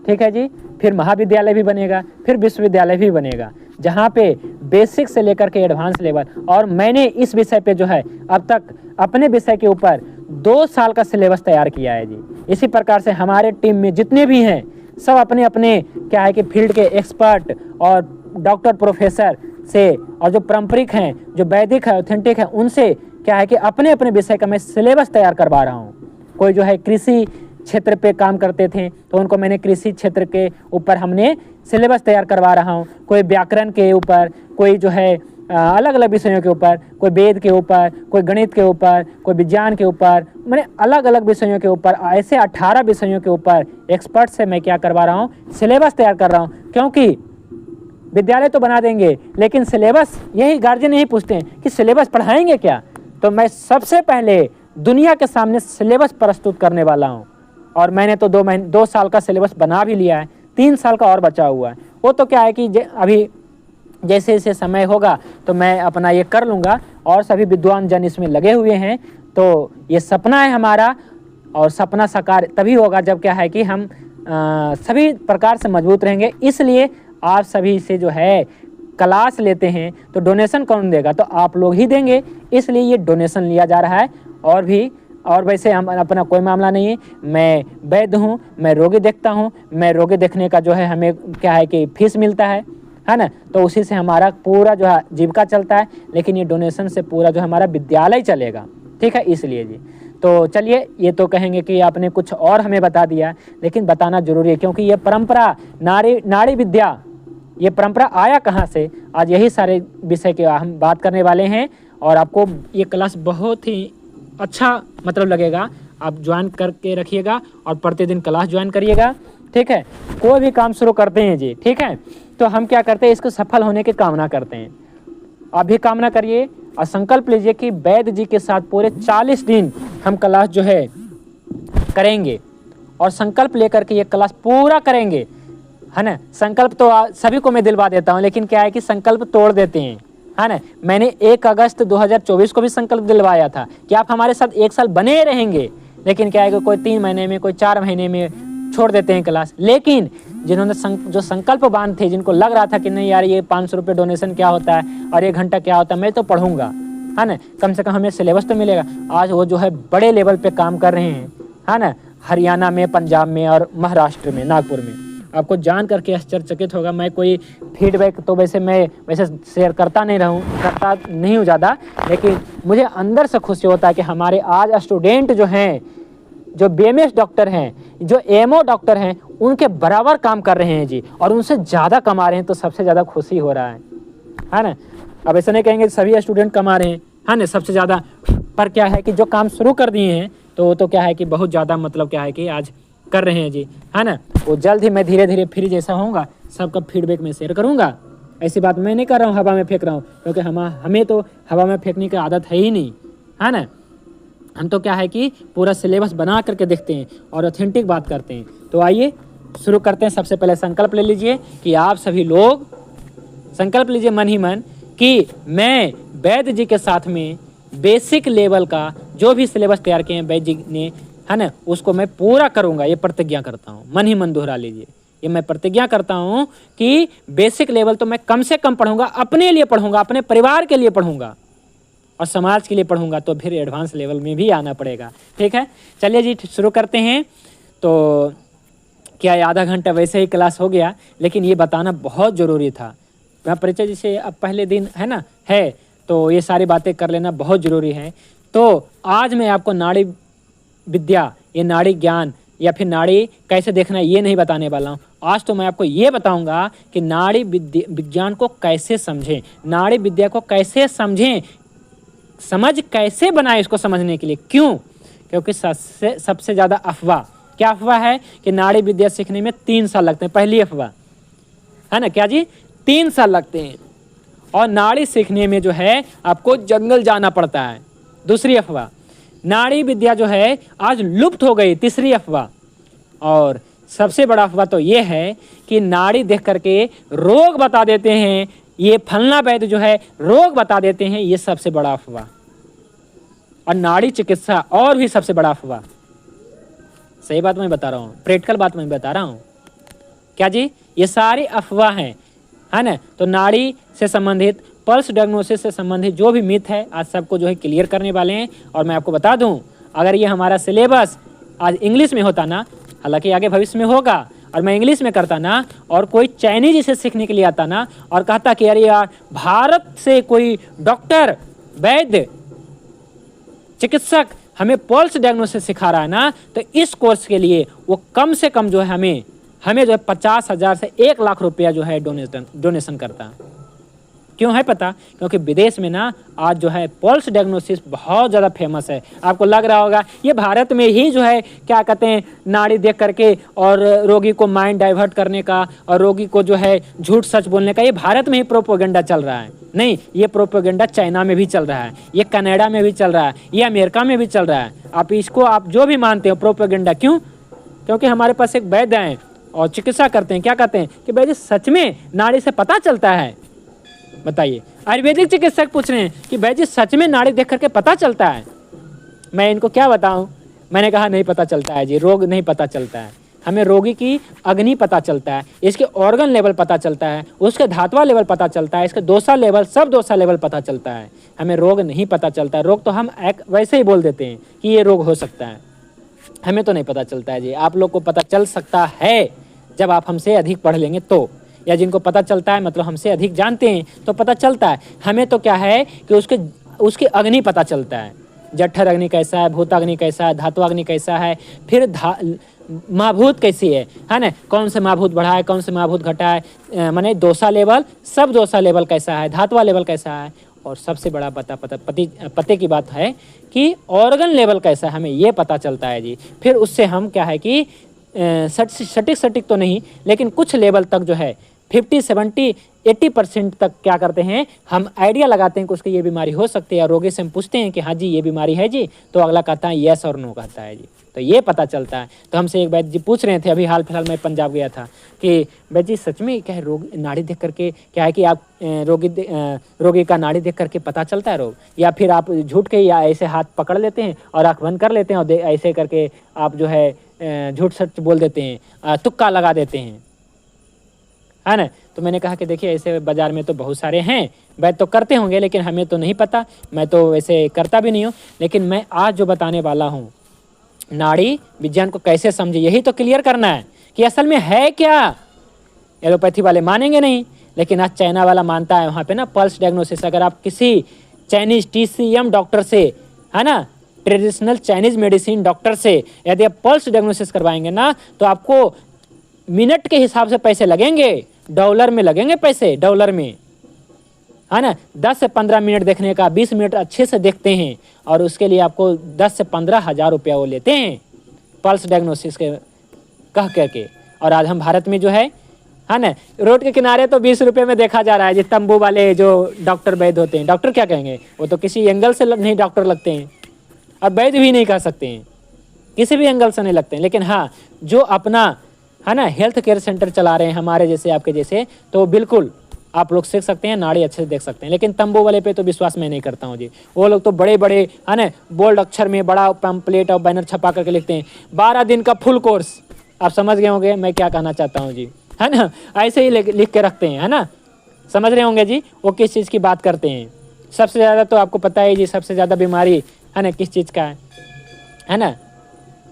ठीक है जी। फिर महाविद्यालय भी बनेगा, फिर विश्वविद्यालय भी बनेगा, जहाँ पे बेसिक से लेकर के एडवांस लेवल। और मैंने इस विषय पे जो है अब तक अपने विषय के ऊपर 2 साल का सिलेबस तैयार किया है जी। इसी प्रकार से हमारे टीम में जितने भी हैं सब अपने अपने क्या है कि फील्ड के एक्सपर्ट और डॉक्टर प्रोफेसर से, और जो पारंपरिक हैं, जो वैदिक है, ऑथेंटिक है, उनसे क्या है कि अपने अपने विषय का मैं सिलेबस तैयार करवा रहा हूँ। कोई जो है कृषि क्षेत्र पे काम करते थे तो उनको मैंने कृषि क्षेत्र के ऊपर हमने सिलेबस तैयार करवा रहा हूँ। कोई व्याकरण के ऊपर, कोई जो है अलग अलग विषयों के ऊपर, कोई वेद के ऊपर, कोई गणित के ऊपर, कोई विज्ञान के ऊपर, मैंने अलग अलग विषयों के ऊपर, ऐसे 18 विषयों के ऊपर एक्सपर्ट से मैं क्या करवा रहा हूँ, सिलेबस तैयार कर रहा हूँ। क्योंकि विद्यालय तो बना देंगे, लेकिन सिलेबस, यही गार्जियन यही पूछते हैं कि सिलेबस पढ़ाएंगे क्या, तो मैं सबसे पहले दुनिया के सामने सिलेबस प्रस्तुत करने वाला हूँ। और मैंने तो 2 साल का सिलेबस बना भी लिया है, 3 साल का और बचा हुआ है। वो तो क्या है कि अभी जैसे जैसे समय होगा तो मैं अपना ये कर लूँगा, और सभी विद्वान जन इसमें लगे हुए हैं। तो ये सपना है हमारा, और सपना साकार तभी होगा जब क्या है कि हम सभी प्रकार से मजबूत रहेंगे। इसलिए आप सभी से जो है क्लास लेते हैं तो डोनेशन कौन देगा, तो आप लोग ही देंगे, इसलिए ये डोनेशन लिया जा रहा है। और वैसे हम अपना कोई मामला नहीं है, मैं वैद्य हूँ, मैं रोगी देखता हूँ, मैं रोगी देखने का जो है हमें क्या है कि फीस मिलता है है ना। तो उसी से हमारा पूरा जो है जीविका चलता है, लेकिन ये डोनेशन से पूरा जो हमारा विद्यालय चलेगा, ठीक है, इसलिए जी। तो चलिए, ये तो कहेंगे कि आपने कुछ और हमें बता दिया, लेकिन बताना जरूरी है, क्योंकि ये परंपरा नाड़ी विद्या, ये परंपरा आया कहाँ से, आज यही सारे विषय के हम बात करने वाले हैं। और आपको ये क्लास बहुत ही अच्छा मतलब लगेगा, आप ज्वाइन करके रखिएगा और प्रतिदिन क्लास ज्वाइन करिएगा, ठीक है। कोई भी काम शुरू करते हैं जी, ठीक है, तो हम क्या करते हैं, इसको सफल होने की कामना करते हैं। आप भी कामना करिए और संकल्प लीजिए कि वैद्य जी के साथ पूरे 40 दिन हम क्लास जो है करेंगे, और संकल्प लेकर के ये क्लास पूरा करेंगे, है ना। संकल्प तो सभी को मैं दिलवा देता हूँ, लेकिन क्या है कि संकल्प तोड़ देते हैं, है ना। मैंने 1 अगस्त 2024 को भी संकल्प दिलवाया था कि आप हमारे साथ 1 साल बने रहेंगे, लेकिन क्या है कि कोई 3 महीने में, कोई 4 महीने में छोड़ देते हैं क्लास। लेकिन जिन्होंने जो संकल्प बांध थे, जिनको लग रहा था कि नहीं यार ये 500 रुपये डोनेशन क्या होता है और 1 घंटा क्या होता है, मैं तो पढ़ूंगा, है ना, कम से कम हमें सिलेबस तो मिलेगा। आज वो जो है बड़े लेवल पे काम कर रहे हैं, है ना, हरियाणा में, पंजाब में और महाराष्ट्र में, नागपुर में। आपको जान करके आश्चर्यचकित होगा। मैं कोई फीडबैक तो मैं वैसे शेयर करता नहीं हूँ ज़्यादा, लेकिन मुझे अंदर से खुशी होता है कि हमारे आज स्टूडेंट जो हैं, जो BMS डॉक्टर हैं, जो AMO डॉक्टर हैं, उनके बराबर काम कर रहे हैं जी, और उनसे ज़्यादा कमा रहे हैं, तो सबसे ज़्यादा खुशी हो रहा है ना। अब ऐसा नहीं कहेंगे सभी स्टूडेंट कमा रहे हैं, है ना, सबसे ज़्यादा, पर क्या है कि जो काम शुरू कर दिए हैं तो क्या है कि बहुत ज़्यादा मतलब क्या है कि आज कर रहे हैं जी, है ना। वो जल्द ही मैं धीरे धीरे फ्री जैसा होऊंगा, सबका फीडबैक मैं शेयर करूँगा। ऐसी बात मैं नहीं कर रहा हूँ हवा में फेंक रहा हूँ, क्योंकि हमें तो हवा में फेंकने की आदत है ही नहीं, है ना। हम तो क्या है कि पूरा सिलेबस बना करके देखते हैं और ऑथेंटिक बात करते हैं। तो आइए शुरू करते हैं। सबसे पहले संकल्प ले लीजिए कि आप सभी लोग संकल्प लीजिए मन ही मन कि मैं वैद्य जी के साथ में बेसिक लेवल का जो भी सिलेबस तैयार किए हैं वैद्य जी ने, है ना, उसको मैं पूरा करूंगा। ये प्रतिज्ञा करता हूँ, मन ही मन दोहरा लीजिए, ये मैं प्रतिज्ञा करता हूँ कि बेसिक लेवल तो मैं कम से कम पढ़ूंगा, अपने लिए पढ़ूंगा, अपने परिवार के लिए पढ़ूंगा और समाज के लिए पढ़ूंगा, तो फिर एडवांस लेवल में भी आना पड़ेगा, ठीक है। चलिए जी शुरू करते हैं। तो क्या आधा घंटा वैसे ही क्लास हो गया, लेकिन ये बताना बहुत ज़रूरी था। मैं परिचय जैसे अब पहले दिन है ना है, तो ये सारी बातें कर लेना बहुत ज़रूरी है। तो आज मैं आपको नाड़ी विद्या, ये नाड़ी ज्ञान या फिर नाड़ी कैसे देखना, ये नहीं बताने वाला हूँ। आज तो मैं आपको ये बताऊंगा कि नाड़ी विज्ञान को कैसे समझें, नाड़ी विद्या को कैसे समझें, समझ कैसे बनाए इसको समझने के लिए। क्यों? क्योंकि सबसे ज़्यादा अफवाह क्या अफवाह है कि नाड़ी विद्या सीखने में 3 साल लगते हैं। पहली अफवाह है ना, क्या जी, 3 साल लगते हैं और नाड़ी सीखने में जो है आपको जंगल जाना पड़ता है। दूसरी अफवाह, नाड़ी विद्या जो है आज लुप्त हो गई। तीसरी अफवाह, और सबसे बड़ा अफवाह तो ये है कि नाड़ी देख करके रोग बता देते हैं, ये फलना वैद्य जो है रोग बता देते हैं, ये सबसे बड़ा अफवाह। और नाड़ी चिकित्सा और भी सबसे बड़ा अफवाह। सही बात मैं बता रहा हूँ, प्रैक्टिकल बात मैं बता रहा हूँ, क्या जी, ये सारी अफवाह हैं, है ना। तो नाड़ी से संबंधित, पल्स डायग्नोसिस से संबंधित जो भी मिथ है आज सबको जो है क्लियर करने वाले हैं। और मैं आपको बता दूं, अगर ये हमारा सिलेबस आज इंग्लिश में होता ना, हालांकि आगे भविष्य में होगा, और मैं इंग्लिश में करता ना, और कोई चाइनीज इसे सीखने के लिए आता ना और कहता कि अरे यार भारत से कोई डॉक्टर, वैद्य, चिकित्सक हमें पल्स डायग्नोसिस सिखा रहा है ना, तो इस कोर्स के लिए वो कम से कम जो है हमें जो है 50,000 से 1 लाख रुपया जो है डोनेशन करता है। क्यों है पता? क्योंकि विदेश में ना आज जो है पल्स डायग्नोसिस बहुत ज़्यादा फेमस है। आपको लग रहा होगा ये भारत में ही जो है क्या कहते हैं, नाड़ी देख करके और रोगी को माइंड डाइवर्ट करने का और रोगी को जो है झूठ सच बोलने का, ये भारत में ही प्रोपेगेंडा चल रहा है। नहीं, ये प्रोपेगेंडा चाइना में भी चल रहा है, ये कनाडा में भी चल रहा है, ये अमेरिका में भी चल रहा है। आप जो भी मानते हो प्रोपेगेंडा, क्यों? क्योंकि हमारे पास एक वैद्य हैं और चिकित्सा करते हैं, क्या कहते हैं कि वैद्य सच में नाड़ी से पता चलता है। बताइए, आयुर्वेदिक चिकित्सक पूछ रहे हैं कि भाई जी सच में नाड़ी देख करके पता चलता है? मैं इनको क्या बताऊं? मैंने कहा नहीं पता चलता है जी, रोग नहीं पता चलता है, हमें रोगी की अग्नि पता चलता है, इसके ऑर्गन लेवल पता चलता है, उसके धातुआ लेवल पता चलता है, इसके दोषा लेवल, सब दोषा लेवल पता चलता है। हमें रोग नहीं पता चलता है। रोग तो हम वैसे ही बोल देते हैं कि ये रोग हो सकता है, हमें तो नहीं पता चलता है जी। आप लोग को पता चल सकता है जब आप हमसे अधिक पढ़ लेंगे तो। या जिनको पता चलता है, मतलब हमसे अधिक जानते हैं तो पता चलता है। हमें तो क्या है कि उसके अग्नि पता चलता है, जठर अग्नि कैसा है, भूताग्नि कैसा है, धात्वाग्नि कैसा है, फिर महाभूत कैसी है ना, कौन से महाभूत बढ़ा है, कौन से महाभूत घटा है, माने दोषा लेवल, सब दोषा लेवल कैसा है, धात्वा लेवल कैसा है, और सबसे बड़ा पते की बात है कि ऑर्गन लेवल कैसा है, हमें ये पता चलता है जी। फिर उससे हम क्या है कि सटीक तो नहीं, लेकिन कुछ लेवल तक जो है 50, 70, 80% तक क्या करते हैं, हम आइडिया लगाते हैं कि उसकी ये बीमारी हो सकती है, और रोगी से हम पूछते हैं कि हाँ जी ये बीमारी है जी, तो अगला कहता है यस और नो कहता है जी, तो ये पता चलता है। तो हमसे एक वैद्य जी पूछ रहे थे, अभी हाल फिलहाल मैं पंजाब गया था, कि वैद्य जी सच में क्या है, रोग नाड़ी देख करके क्या है कि आप रोगी का नाड़ी देख करके पता चलता है रोग, या फिर आप झूठ के या ऐसे हाथ पकड़ लेते हैं और आँख बंद कर लेते हैं और ऐसे करके आप जो है झूठ सच बोल देते हैं, तुक्का लगा देते हैं, है ना। तो मैंने कहा कि देखिए ऐसे बाज़ार में तो बहुत सारे हैं, वैद्य तो करते होंगे, लेकिन हमें तो नहीं पता, मैं तो वैसे करता भी नहीं हूँ। लेकिन मैं आज जो बताने वाला हूँ, नाड़ी विज्ञान को कैसे समझे, यही तो क्लियर करना है कि असल में है क्या। एलोपैथी वाले मानेंगे नहीं, लेकिन आज चाइना वाला मानता है। वहाँ पे ना पल्स डायग्नोसिस, अगर आप किसी चाइनीज TCM डॉक्टर से, है ना, ट्रेडिशनल चाइनीज मेडिसिन डॉक्टर से यदि आप पल्स डायग्नोसिस करवाएंगे ना, तो आपको मिनट के हिसाब से पैसे लगेंगे, डॉलर में लगेंगे पैसे, डॉलर में, है ना। 10 से 15 मिनट देखने का, 20 मिनट अच्छे से देखते हैं, और उसके लिए आपको 10 से 15 हज़ार रुपया वो लेते हैं पल्स डायग्नोसिस के कह करके। और आज हम भारत में जो है ना, रोड के किनारे तो 20 रुपये में देखा जा रहा है जी, तंबू वाले जो डॉक्टर वैद्य होते हैं। डॉक्टर क्या कहेंगे, वो तो किसी एंगल से नहीं डॉक्टर लगते हैं, अब वैद्य भी नहीं कह सकते हैं, किसी भी एंगल से नहीं लगते हैं। लेकिन हाँ, जो अपना है ना हेल्थ केयर सेंटर चला रहे हैं हमारे जैसे, आपके जैसे, तो बिल्कुल आप लोग सीख सकते हैं, नाड़ी अच्छे से देख सकते हैं। लेकिन तंबू वाले पे तो विश्वास मैं नहीं करता हूँ जी। वो लोग तो बड़े बड़े, है ना, बोल्ड अक्षर में बड़ा पैम्पलेट और बैनर छपा करके लिखते हैं 12 दिन का फुल कोर्स। आप समझ गए होंगे मैं क्या कहना चाहता हूँ जी, है ना। ऐसे ही लिख के रखते हैं, है ना, समझ रहे होंगे जी वो किस चीज़ की बात करते हैं। सबसे ज़्यादा तो आपको पता है जी, सबसे ज़्यादा बीमारी है ना किस चीज़ का है ना,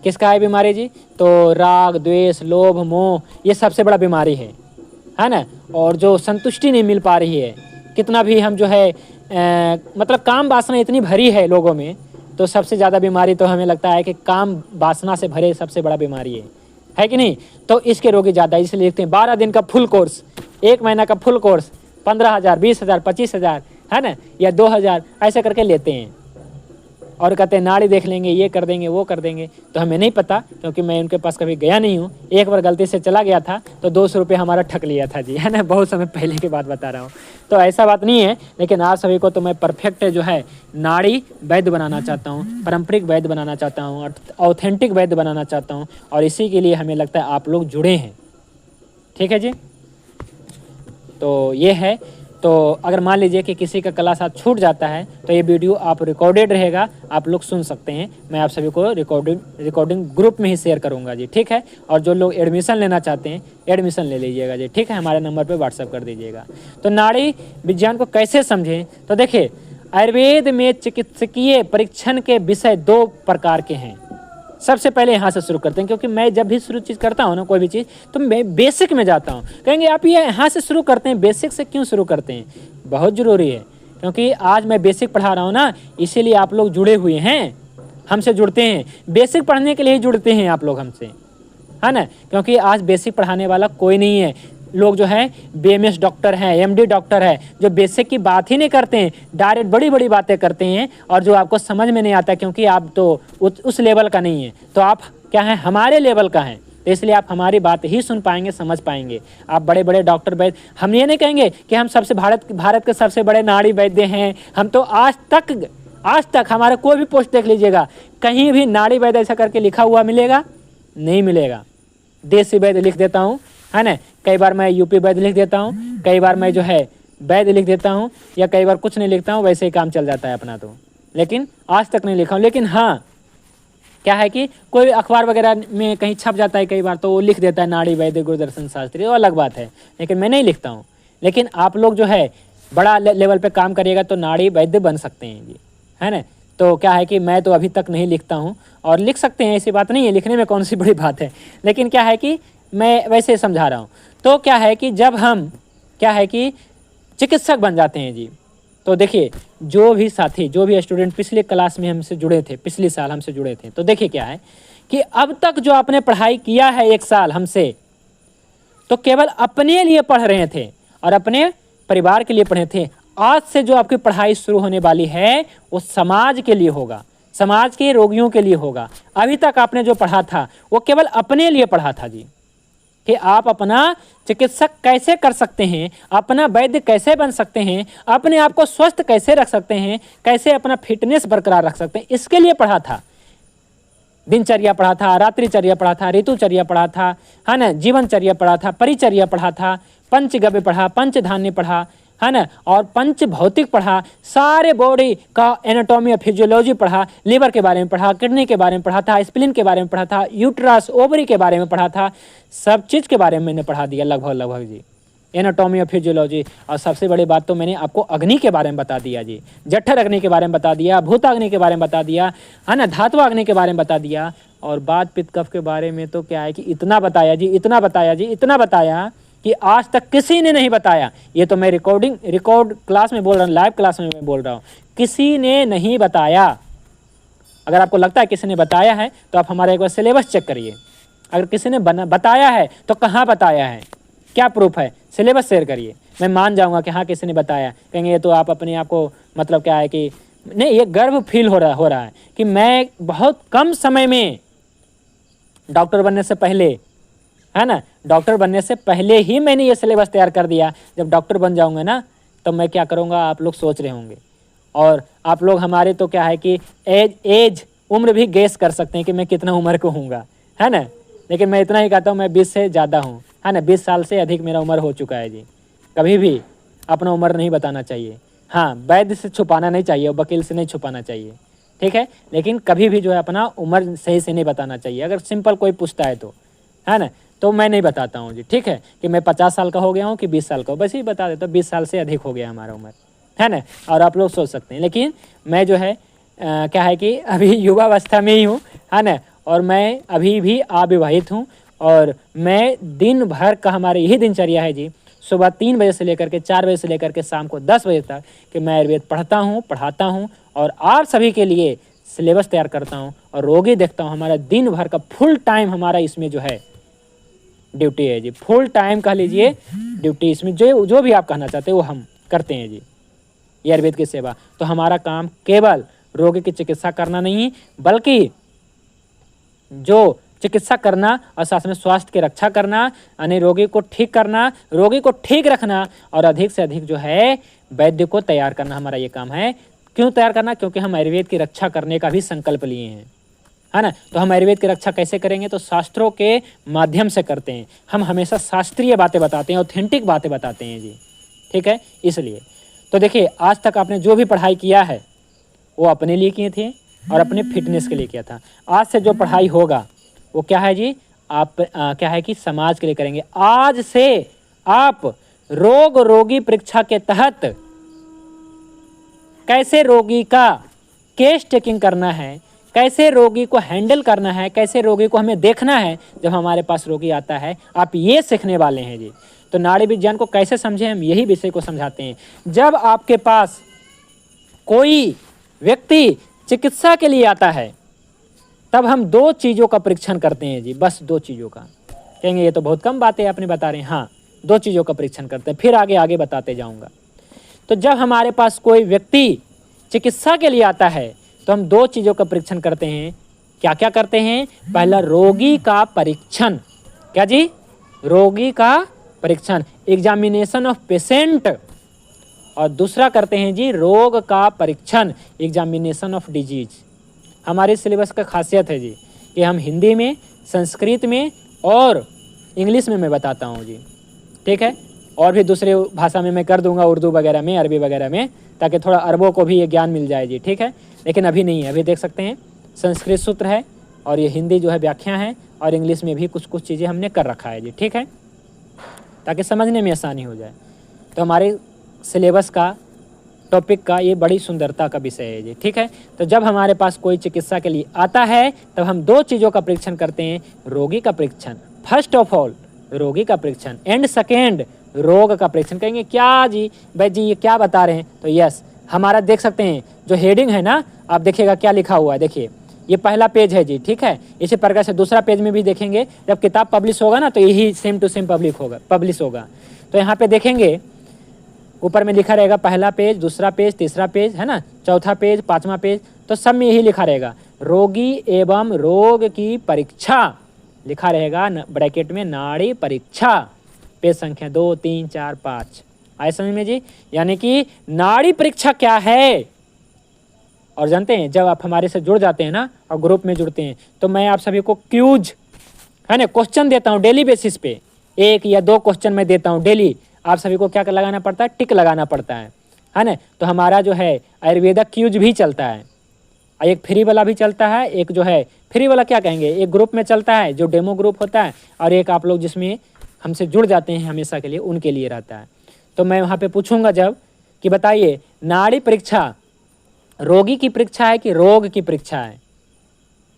किसका है बीमारी जी, तो राग, द्वेष, लोभ, मोह, ये सबसे बड़ा बीमारी है ना। और जो संतुष्टि नहीं मिल पा रही है, कितना भी हम जो है मतलब काम वासना इतनी भरी है लोगों में, तो सबसे ज़्यादा बीमारी तो हमें लगता है कि काम वासना से भरे सबसे बड़ा बीमारी है कि नहीं। तो इसके रोगी ज़्यादा, इसलिए लिखते हैं 12 दिन का फुल कोर्स, 1 महीना का फुल कोर्स 15,000, 20,000, 25,000, है ना, या 2,000 ऐसे करके लेते हैं, और कहते हैं नाड़ी देख लेंगे, ये कर देंगे, वो कर देंगे। तो हमें नहीं पता, क्योंकि मैं उनके पास कभी गया नहीं हूँ। एक बार गलती से चला गया था तो 200 रुपये हमारा ठग लिया था जी, है ना, बहुत समय पहले की बात बता रहा हूँ। तो ऐसा बात नहीं है, लेकिन आप सभी को तो मैं परफेक्ट जो है नाड़ी वैद्य बनाना चाहता हूँ, पारंपरिक वैद्य बनाना चाहता हूँ, और ऑथेंटिक वैद्य बनाना चाहता हूँ, और इसी के लिए हमें लगता है आप लोग जुड़े हैं। ठीक है जी, तो ये है। तो अगर मान लीजिए कि किसी का क्लास आज छूट जाता है, तो ये वीडियो आप रिकॉर्डेड रहेगा, आप लोग सुन सकते हैं। मैं आप सभी को रिकॉर्डिंग ग्रुप में ही शेयर करूंगा जी, ठीक है। और जो लोग एडमिशन लेना चाहते हैं, एडमिशन ले लीजिएगा जी, ठीक है, हमारे नंबर पे व्हाट्सअप कर दीजिएगा। तो नाड़ी विज्ञान को कैसे समझें, तो देखिए आयुर्वेद में चिकित्सकीय परीक्षण के विषय 2 प्रकार के हैं। सबसे पहले यहाँ से शुरू करते हैं, क्योंकि मैं जब भी शुरू चीज़ करता हूँ ना, कोई भी चीज़, तो मैं बेसिक में जाता हूँ। कहेंगे आप ये यहाँ से शुरू करते हैं, बेसिक से क्यों शुरू करते हैं, बहुत ज़रूरी है, क्योंकि आज मैं बेसिक पढ़ा रहा हूँ ना, इसीलिए आप लोग जुड़े हुए हैं, हमसे जुड़ते हैं, बेसिक पढ़ने के लिए ही जुड़ते हैं आप लोग हमसे, है ना। क्योंकि आज बेसिक पढ़ाने वाला कोई नहीं है। लोग जो है BMS डॉक्टर हैं, MD डॉक्टर है, जो बेसिक की बात ही नहीं करते हैं, डायरेक्ट बड़ी बड़ी बातें करते हैं, और जो आपको समझ में नहीं आता, क्योंकि आप तो उस लेवल का नहीं है, तो आप क्या हैं, हमारे लेवल का हैं, तो इसलिए आप हमारी बात ही सुन पाएंगे, समझ पाएंगे। आप बड़े बड़े डॉक्टर वैद्य, हम ये नहीं कहेंगे कि हम सबसे भारत के सबसे बड़े नाड़ी वैद्य हैं। हम तो आज तक हमारा कोई भी पोस्ट देख लीजिएगा, कहीं भी नाड़ी वैद्य ऐसा करके लिखा हुआ मिलेगा, नहीं मिलेगा। देसी वैद्य लिख देता हूँ, है ना, कई बार मैं UP वैद्य लिख देता हूँ, कई बार मैं जो है वैद्य लिख देता हूँ, या कई बार कुछ नहीं लिखता हूँ, वैसे ही काम चल जाता है अपना। तो लेकिन आज तक नहीं लिखा हूँ। लेकिन हाँ, क्या है कि कोई अखबार वगैरह में कहीं छप जाता है कई बार, तो वो लिख देता है नाड़ी वैद्य गुरुदर्शन शास्त्री, वो अलग बात है, लेकिन मैं नहीं लिखता हूँ। लेकिन आप लोग जो है बड़ा लेवल पे काम करिएगा तो नाड़ी वैद्य बन सकते हैं जी, है ना। तो क्या है कि मैं तो अभी तक नहीं लिखता हूँ, और लिख सकते हैं, ऐसी बात नहीं है, लिखने में कौन सी बड़ी बात है, लेकिन क्या है कि मैं वैसे समझा रहा हूँ। तो क्या है कि जब हम क्या है कि चिकित्सक बन जाते हैं जी, तो देखिए जो भी साथी, जो भी स्टूडेंट पिछले क्लास में हमसे जुड़े थे, पिछले साल हमसे जुड़े थे, तो देखिए क्या है कि अब तक जो आपने पढ़ाई किया है 1 साल हमसे, तो केवल अपने लिए पढ़ रहे थे और अपने परिवार के लिए पढ़े थे। आज से जो आपकी पढ़ाई शुरू होने वाली है वो समाज के लिए होगा, समाज के रोगियों के लिए होगा। अभी तक आपने जो पढ़ा था वो केवल अपने लिए पढ़ा था जी, कि आप अपना चिकित्सक कैसे कर सकते हैं, अपना वैद्य कैसे बन सकते हैं, अपने आप को स्वस्थ कैसे रख सकते हैं, कैसे अपना फिटनेस बरकरार रख सकते हैं, इसके लिए पढ़ा था। दिनचर्या पढ़ा था, रात्रिचर्या पढ़ा था, ऋतुचर्या पढ़ा था, है ना, जीवनचर्या पढ़ा था, परिचर्या पढ़ा था, पंचगव्य पढ़ा, पंचधान्य पढ़ा, है ना, और पंच भौतिक पढ़ा, सारे बॉडी का एनाटॉमी और फिजियोलॉजी पढ़ा, लीवर के बारे में पढ़ा, किडनी के बारे में पढ़ा था, स्प्लीन के बारे में पढ़ा था, यूट्रस ओवरी के बारे में पढ़ा था, सब चीज़ के बारे में मैंने पढ़ा दिया लगभग जी, एनाटॉमी और फिजियोलॉजी। और सबसे बड़ी बात तो मैंने आपको अग्नि के बारे में बता दिया जी, जठर अग्नि के बारे में बता दिया, भूताग्नि के बारे में बता दिया, है ना, धातु अग्नि के बारे में बता दिया, और बात पित्त कफ के बारे में तो क्या है कि इतना बताया जी, इतना बताया जी, इतना बताया कि आज तक किसी ने नहीं बताया। ये तो मैं रिकॉर्ड क्लास में बोल रहा हूँ, लाइव क्लास में मैं बोल रहा हूँ, किसी ने नहीं बताया। अगर आपको लगता है किसी ने बताया है तो आप हमारा एक बार सिलेबस चेक करिए। अगर किसी ने बताया है तो कहाँ बताया है, क्या प्रूफ है, सिलेबस शेयर करिए। मैं मान जाऊँगा कि हाँ किसी ने बताया। कहेंगे ये तो आप अपने आप को मतलब क्या है कि नहीं, ये गर्व फील हो रहा है कि मैं बहुत कम समय में डॉक्टर बनने से पहले, है ना, डॉक्टर बनने से पहले ही मैंने ये सिलेबस तैयार कर दिया। जब डॉक्टर बन जाऊंगा ना तब मैं क्या करूंगा आप लोग सोच रहे होंगे। और आप लोग हमारे तो क्या है कि एज उम्र भी गेस कर सकते हैं कि मैं कितना उम्र को हूँगा, है ना, लेकिन मैं इतना ही कहता हूँ मैं 20 से ज़्यादा हूँ, है ना, 20 साल से अधिक मेरा उम्र हो चुका है जी। कभी भी अपना उम्र नहीं बताना चाहिए। हाँ, वैद्य से छुपाना नहीं चाहिए और वकील से नहीं छुपाना चाहिए, ठीक है, लेकिन कभी भी जो है अपना उम्र सही से नहीं बताना चाहिए। अगर सिंपल कोई पूछता है तो, है ना, तो मैं नहीं बताता हूँ जी, ठीक है, कि मैं 50 साल का हो गया हूँ कि 20 साल का, बस ही बता देता हूँ 20 साल से अधिक हो गया हमारा उम्र, है ना। और आप लोग सोच सकते हैं, लेकिन मैं जो है क्या है कि अभी युवावस्था में ही हूँ, है ना, और मैं अभी भी अविवाहित हूँ। और मैं दिन भर का हमारे यही दिनचर्या है जी, सुबह 3 बजे से लेकर के 4 बजे से लेकर के शाम को 10 बजे तक कि मैं आयुर्वेद पढ़ता हूँ, पढ़ाता हूँ और आप सभी के लिए सिलेबस तैयार करता हूँ और रोगी देखता हूँ। हमारा दिन भर का फुल टाइम हमारा इसमें जो है ड्यूटी है जी, फुल टाइम कह लीजिए ड्यूटी, इसमें जो भी आप कहना चाहते हैं वो हम करते हैं जी, ये आयुर्वेद की सेवा। तो हमारा काम केवल रोगी की चिकित्सा करना नहीं, बल्कि जो चिकित्सा करना और साथ में स्वास्थ्य की रक्षा करना, यानी रोगी को ठीक करना, रोगी को ठीक रखना और अधिक से अधिक जो है वैद्य को तैयार करना, हमारा ये काम है। क्यों तैयार करना? क्योंकि हम आयुर्वेद की रक्षा करने का भी संकल्प लिए हैं, है ना। तो हम आयुर्वेद की रक्षा कैसे करेंगे? तो शास्त्रों के माध्यम से करते हैं। हम हमेशा शास्त्रीय बातें बताते हैं, ऑथेंटिक बातें बताते हैं जी, ठीक है। इसलिए तो देखिए, आज तक आपने जो भी पढ़ाई किया है वो अपने लिए किए थे और अपने फिटनेस के लिए किया था। आज से जो पढ़ाई होगा वो क्या है जी, आप क्या है कि समाज के लिए करेंगे। आज से आप रोगी परीक्षा के तहत कैसे रोगी का केस टेकिंग करना है, कैसे रोगी को हैंडल करना है, कैसे रोगी को हमें देखना है जब हमारे पास रोगी आता है, आप ये सीखने वाले हैं जी। तो नाड़ी विज्ञान को कैसे समझें, हम यही विषय को समझाते हैं। जब आपके पास कोई व्यक्ति चिकित्सा के लिए आता है तब हम 2 चीज़ों का परीक्षण करते हैं जी, बस 2 चीज़ों का। कहेंगे ये तो बहुत कम बातें आपने बता रहे हैं। हाँ, 2 चीज़ों का परीक्षण करते हैं, फिर आगे बताते जाऊँगा। तो जब हमारे पास कोई व्यक्ति चिकित्सा के लिए आता है तो हम 2 चीज़ों का परीक्षण करते हैं। क्या क्या करते हैं? पहला रोगी का परीक्षण, क्या जी? रोगी का परीक्षण, एग्जामिनेशन ऑफ पेशेंट। और दूसरा करते हैं जी रोग का परीक्षण, एग्जामिनेशन ऑफ डिजीज। हमारे सिलेबस का खासियत है जी कि हम हिंदी में, संस्कृत में और इंग्लिश में मैं बताता हूँ जी, ठीक है। और भी दूसरे भाषा में मैं कर दूंगा, उर्दू वगैरह में, अरबी वगैरह में, ताकि थोड़ा अरबों को भी ये ज्ञान मिल जाए जी, ठीक है। लेकिन अभी नहीं है, अभी देख सकते हैं संस्कृत सूत्र है और ये हिंदी जो है व्याख्या है, और इंग्लिश में भी कुछ चीज़ें हमने कर रखा है जी, ठीक है, ताकि समझने में आसानी हो जाए। तो हमारे सिलेबस का, टॉपिक का ये बड़ी सुंदरता का विषय है जी, ठीक है। तो जब हमारे पास कोई चिकित्सा के लिए आता है तब हम 2 चीज़ों का परीक्षण करते हैं। रोगी का परीक्षण, फर्स्ट ऑफ ऑल रोगी का परीक्षण, एंड सेकेंड रोग का परीक्षण। कहेंगे क्या जी भाई जी ये क्या बता रहे हैं, तो यस हमारा देख सकते हैं जो हेडिंग है ना, आप देखिएगा क्या लिखा हुआ है, देखिए ये पहला पेज है जी, ठीक है। इसी प्रकार से दूसरा पेज में भी देखेंगे, जब किताब पब्लिश होगा ना तो यही सेम टू सेम पब्लिश होगा। तो यहाँ पे देखेंगे ऊपर में लिखा रहेगा पहला पेज, दूसरा पेज, तीसरा पेज, है ना, चौथा पेज, पांचवा पेज, तो सब में यही लिखा रहेगा रोगी एवं रोग की परीक्षा, लिखा रहेगा ब्रैकेट में नाड़ी परीक्षा, पेज संख्या 2, 3, 4, 5। आए समझ में जी। यानी कि नाड़ी परीक्षा क्या है। और जानते हैं जब आप हमारे से जुड़ जाते हैं ना और ग्रुप में जुड़ते हैं तो मैं आप सभी को क्यूज, है ना, क्वेश्चन देता हूँ डेली बेसिस पे, 1 या 2 क्वेश्चन मैं देता हूँ डेली। आप सभी को क्या लगाना पड़ता है, टिक लगाना पड़ता है ना। तो हमारा जो है आयुर्वेदा क्यूज भी चलता है, एक फ्री वाला भी चलता है, एक जो है फ्री वाला क्या कहेंगे, एक ग्रुप में चलता है जो डेमो ग्रुप होता है, और एक आप लोग जिसमें हमसे जुड़ जाते हैं हमेशा के लिए, उनके लिए रहता है। तो मैं वहाँ पे पूछूंगा जब कि बताइए नाड़ी परीक्षा रोगी की परीक्षा है कि रोग की परीक्षा है,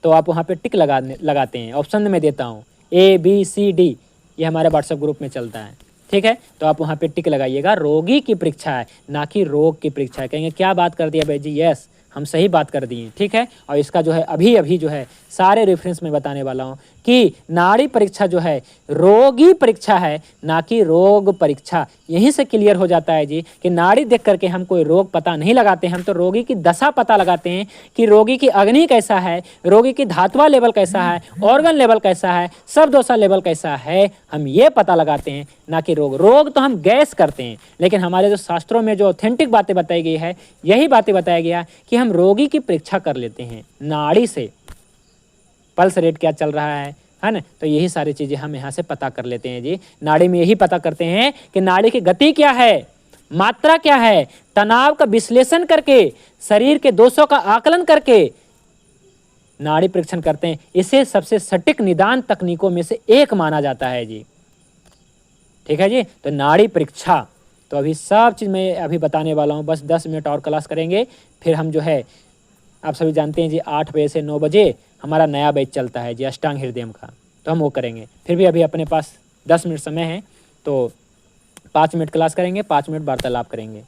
तो आप वहाँ पे टिक लगाते हैं। ऑप्शन में देता हूँ ABCD, ये हमारे व्हाट्सएप ग्रुप में चलता है, ठीक है। तो आप वहाँ पे टिक लगाइएगा, रोगी की परीक्षा है ना कि रोग की परीक्षा है। कहेंगे क्या बात कर दिया भाई जी, यस हम सही बात कर दिए, ठीक है। और इसका जो है अभी जो है सारे रेफरेंस में बताने वाला हूँ कि नाड़ी परीक्षा जो है रोगी परीक्षा है ना कि रोग परीक्षा। यहीं से क्लियर हो जाता है जी कि नाड़ी देख करके हम कोई रोग पता नहीं लगाते, हम तो रोगी की दशा पता लगाते हैं कि रोगी की अग्नि कैसा है, रोगी की धात्वा लेवल कैसा है, ऑर्गन लेवल कैसा है, सब दोषा लेवल कैसा है, हम ये पता लगाते हैं ना कि रोग तो हम गैस करते हैं। लेकिन हमारे जो शास्त्रों में जो ऑथेंटिक बातें बताई गई है, यही बातें बताया गया कि हम रोगी की परीक्षा कर लेते हैं नाड़ी से, पल्स रेट क्या चल रहा है ना। तो यही सारी चीज़ें हम यहाँ से पता कर लेते हैं जी। नाड़ी में यही पता करते हैं कि नाड़ी की गति क्या है, मात्रा क्या है, तनाव का विश्लेषण करके, शरीर के दोषों का आकलन करके नाड़ी परीक्षण करते हैं। इसे सबसे सटीक निदान तकनीकों में से एक माना जाता है जी, ठीक है जी। तो नाड़ी परीक्षा, तो अभी सब चीज़ मैं अभी बताने वाला हूँ, बस 10 मिनट और क्लास करेंगे, फिर हम जो है आप सभी जानते हैं जी 8 बजे से 9 बजे हमारा नया बैच चलता है जी अष्टांग हृदय का, तो हम वो करेंगे। फिर भी अभी अपने पास 10 मिनट समय है, तो 5 मिनट क्लास करेंगे, 5 मिनट वार्तालाप करेंगे,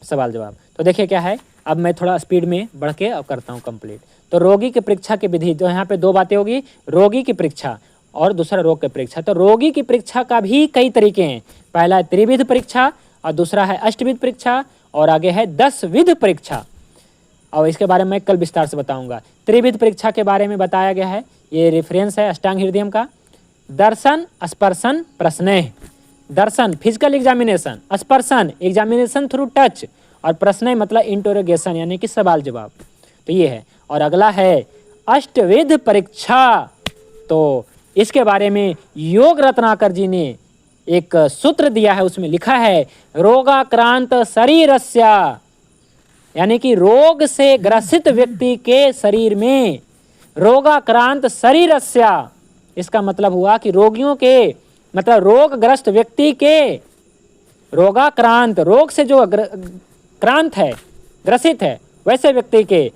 सवाल जवाब। तो देखिए क्या है, अब मैं थोड़ा स्पीड में बढ़ के अब करता हूँ कंप्लीट। तो रोगी की परीक्षा की विधि, तो यहाँ पे 2 बातें होगी, रोगी की परीक्षा और दूसरा रोग की परीक्षा। तो रोगी की परीक्षा का भी कई तरीके हैं, पहला है त्रिविध परीक्षा और दूसरा है अष्टविध परीक्षा और आगे है 10 विध परीक्षा, और इसके बारे में मैं कल विस्तार से बताऊंगा। त्रिविध परीक्षा के बारे में बताया गया है, ये रेफरेंस है अष्टांग हृदय का। दर्शन, स्पर्शन, प्रश्नय। दर्शन फिजिकल एग्जामिनेशन, स्पर्शन एग्जामिनेशन थ्रू टच, और प्रश्नय मतलब इंटरोगेशन यानी कि सवाल जवाब, तो ये है। और अगला है अष्टविध परीक्षा, तो इसके बारे में योग रत्नाकर जी ने एक सूत्र दिया है, उसमें लिखा है रोगाक्रांत शरीरस्य, यानी कि रोग से ग्रसित व्यक्ति के शरीर में, रोगाक्रांत शरीरस्य, इसका मतलब हुआ कि रोगियों के मतलब रोगग्रस्त व्यक्ति के, रोगाक्रांत रोग से जो क्रांत है, ग्रसित है, वैसे व्यक्ति के,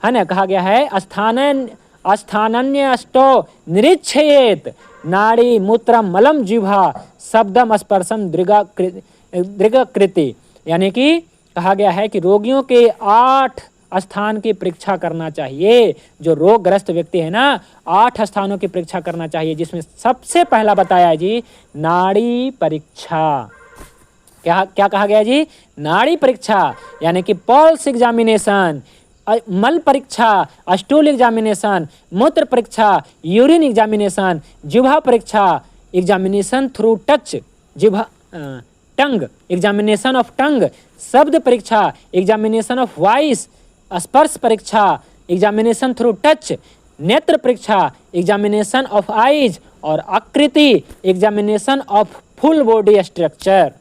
है ना, कहा गया है स्थानन्य अष्टो निरीक्षयेत नाड़ी मूत्रम मलम जिह्वा शब्दम स्पर्शम दृगकृति, यानी कि कहा गया है कि रोगियों के 8 स्थान की परीक्षा करना चाहिए। जो रोगग्रस्त व्यक्ति है ना, 8 स्थानों की परीक्षा करना चाहिए, जिसमें सबसे पहला बताया है जी नाड़ी परीक्षा। क्या क्या कहा गया जी, नाड़ी परीक्षा, यानी कि पल्स एग्जामिनेशन, मल परीक्षा, स्टूल एग्जामिनेशन, मूत्र परीक्षा, यूरिन एग्जामिनेशन, जिह्वा परीक्षा, एग्जामिनेशन थ्रू टच, जिह्वा टंग, एग्जामिनेशन ऑफ टंग, शब्द परीक्षा, एग्जामिनेशन ऑफ वॉइस, स्पर्श परीक्षा, एग्जामिनेशन थ्रू टच, नेत्र परीक्षा, एग्जामिनेशन ऑफ आईज, और आकृति, examination of full body structure.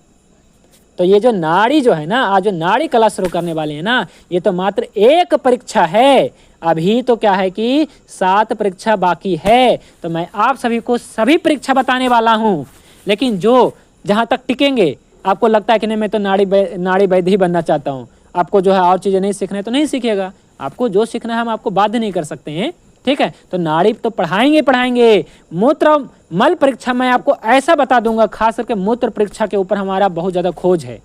तो ये जो नाड़ी जो है ना, आज जो नाड़ी क्लास शुरू करने वाले हैं ना, ये तो मात्र एक परीक्षा है, अभी तो क्या है कि 7 परीक्षा बाकी है। तो मैं आप सभी को सभी परीक्षा बताने वाला हूँ, लेकिन जो जहाँ तक टिकेंगे, आपको लगता है कि नहीं मैं तो नाड़ी वैद्य ही बनना चाहता हूँ, आपको जो है और चीज़ें नहीं सीखना है तो नहीं सीखेगा, आपको जो सीखना है हम आपको बाध्य नहीं कर सकते हैं, ठीक है। तो नाड़ी तो पढ़ाएंगे। मूत्र मल परीक्षा मैं आपको ऐसा बता दूंगा, खास करके मूत्र परीक्षा के ऊपर हमारा बहुत ज़्यादा खोज है,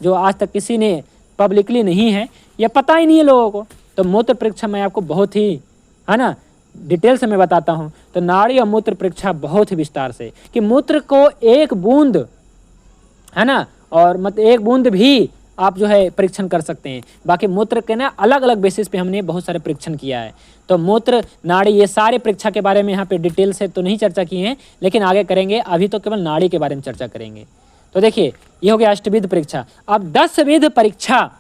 जो आज तक किसी ने पब्लिकली नहीं है, या पता ही नहीं है लोगों को। तो मूत्र परीक्षा मैं आपको बहुत ही, है ना, डिटेल से मैं बताता हूँ। तो नाड़ी और मूत्र परीक्षा बहुत ही विस्तार से, कि मूत्र को एक बूंद, है ना, और मतलब एक बूंद भी आप जो है परीक्षण कर सकते हैं। बाकी मूत्र के ना अलग अलग बेसिस पे हमने बहुत सारे परीक्षण किया है। तो मूत्र, नाड़ी, ये सारे परीक्षा के बारे में यहाँ पे डिटेल से तो नहीं चर्चा की है, लेकिन आगे करेंगे। अभी तो केवल नाड़ी के बारे में चर्चा करेंगे। तो देखिए, ये हो गया अष्टविध परीक्षा। अब 10विध परीक्षा।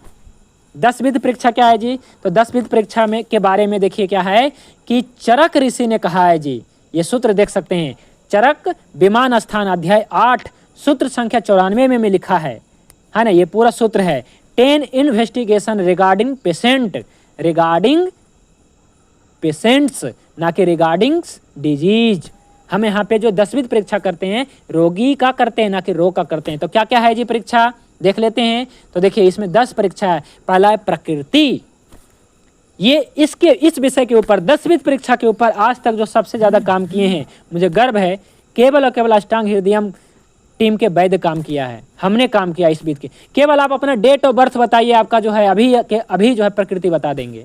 10विध परीक्षा क्या है जी? तो 10विध परीक्षा में के बारे में देखिए क्या है कि चरक ऋषि ने कहा है जी, ये सूत्र देख सकते हैं, चरक विमान स्थान अध्याय 8 सूत्र संख्या 94 में लिखा है ना, ये पूरा सूत्र है। 10 इन्वेस्टिगेशन रिगार्डिंग पेशेंट्स, ना कि रिगार्डिंग डिजीज। हम यहाँ पे जो 10विध परीक्षा करते हैं, रोगी का करते हैं, ना कि रोग का करते हैं। तो क्या क्या है जी परीक्षा, देख लेते हैं। तो देखिए, इसमें 10 परीक्षा है। पहला है प्रकृति। ये इस विषय के ऊपर 10विध परीक्षा के ऊपर आज तक जो सबसे ज़्यादा काम किए हैं, मुझे गर्व है, केवल और केवल अष्टांग हृदयम टीम के वैद्य काम किया है। हमने काम किया इस विध के। केवल आप अपना डेट ऑफ बर्थ बताइए, आपका जो है अभी जो है प्रकृति बता देंगे।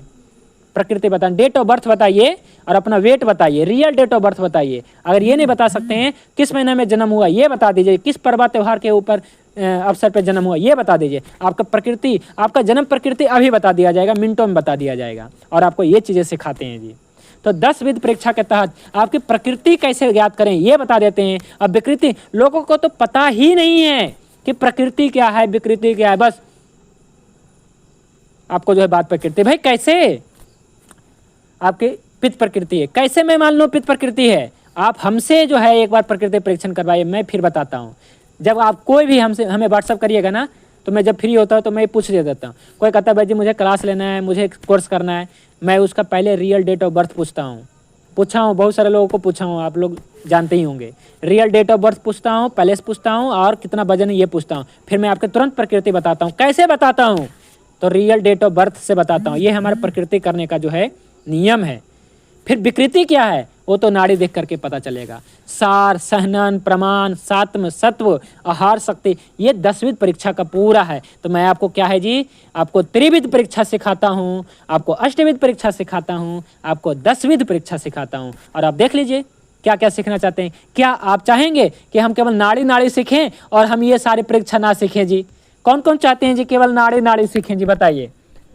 प्रकृति बताएं, डेट ऑफ बर्थ बताइए और अपना वेट बताइए, रियल डेट ऑफ बर्थ बताइए। अगर ये नहीं बता सकते हैं, किस महीने में जन्म हुआ ये बता दीजिए, किस पर्व त्योहार के ऊपर अवसर पर जन्म हुआ ये बता दीजिए। आपका प्रकृति, आपका जन्म प्रकृति अभी बता दिया जाएगा, मिनटों में बता दिया जाएगा। और आपको ये चीज़ें सिखाते हैं जी। तो 10विध परीक्षा के तहत आपकी प्रकृति कैसे ज्ञात करें ये बता देते हैं। अब विकृति, लोगों को तो पता ही नहीं है कि प्रकृति क्या है, विकृति क्या है। बस आपको जो है बात प्रकृति, भाई कैसे आपकी पित्त प्रकृति है, कैसे मैं मान लूँ पित्त प्रकृति है। आप हमसे जो है एक बार प्रकृति परीक्षण करवाइए, मैं फिर बताता हूँ। जब आप कोई भी हमें व्हाट्सअप करिएगा ना, तो मैं जब फ्री होता हूँ तो मैं पूछ दे देता हूँ। कोई कहता है भाई जी मुझे क्लास लेना है, मुझे कोर्स करना है, मैं उसका पहले रियल डेट ऑफ बर्थ पूछता हूँ। पूछा हूँ, बहुत सारे लोगों को पूछा हूँ, आप लोग जानते ही होंगे। रियल डेट ऑफ बर्थ पूछता हूँ, पहले से पूछता हूँ, और कितना वजन है ये पूछता हूँ। फिर मैं आपके तुरंत प्रकृति बताता हूँ। कैसे बताता हूँ? तो रियल डेट ऑफ बर्थ से बताता हूँ। ये हमारे प्रकृति करने का जो है नियम है। फिर विकृति क्या है वो तो नाड़ी देख करके पता चलेगा। सार, सहनन, प्रमाण, सात्म, सत्व, आहार शक्ति, ये 10विध परीक्षा का पूरा है। तो मैं आपको क्या है जी, आपको त्रिविध परीक्षा सिखाता हूँ, आपको अष्टविध परीक्षा सिखाता हूँ, आपको 10विध परीक्षा सिखाता हूँ। और आप देख लीजिए क्या क्या सीखना चाहते हैं। क्या आप चाहेंगे कि हम केवल नाड़ी सीखें और हम ये सारी परीक्षा ना सीखें जी? कौन कौन चाहते हैं जी केवल नाड़ी सीखें जी? बताइए।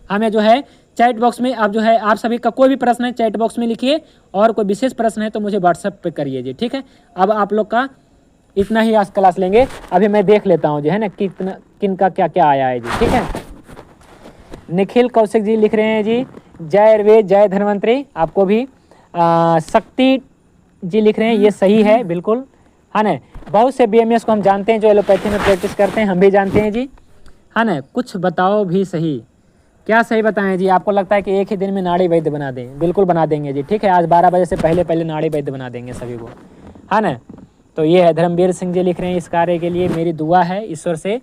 हमें जो है चैट बॉक्स में आप जो है, आप सभी का कोई भी प्रश्न है चैट बॉक्स में लिखिए, और कोई विशेष प्रश्न है तो मुझे व्हाट्सएप पे करिए जी, ठीक है। अब आप लोग का इतना ही आज क्लास लेंगे। अभी मैं देख लेता हूँ जी, है ना, कितना किन का क्या क्या आया है जी, ठीक है। निखिल कौशिक जी लिख रहे हैं जी, जय आयुर्वेद, जय धन्वंतरी। आपको भी शक्ति जी लिख रहे हैं, ये सही है बिल्कुल, है ना। बहुत से BMS को हम जानते हैं जो एलोपैथी में प्रैक्टिस करते हैं, हम भी जानते हैं जी, है ना। कुछ बताओ भी सही, क्या सही बताएं जी? आपको लगता है कि एक ही दिन में नाड़ी वैद्य बना दें? बिल्कुल बना देंगे जी, ठीक है। आज 12 बजे से पहले नाड़ी वैद्य बना देंगे सभी को, है ना। तो ये है धर्मवीर सिंह जी लिख रहे हैं, इस कार्य के लिए मेरी दुआ है, ईश्वर से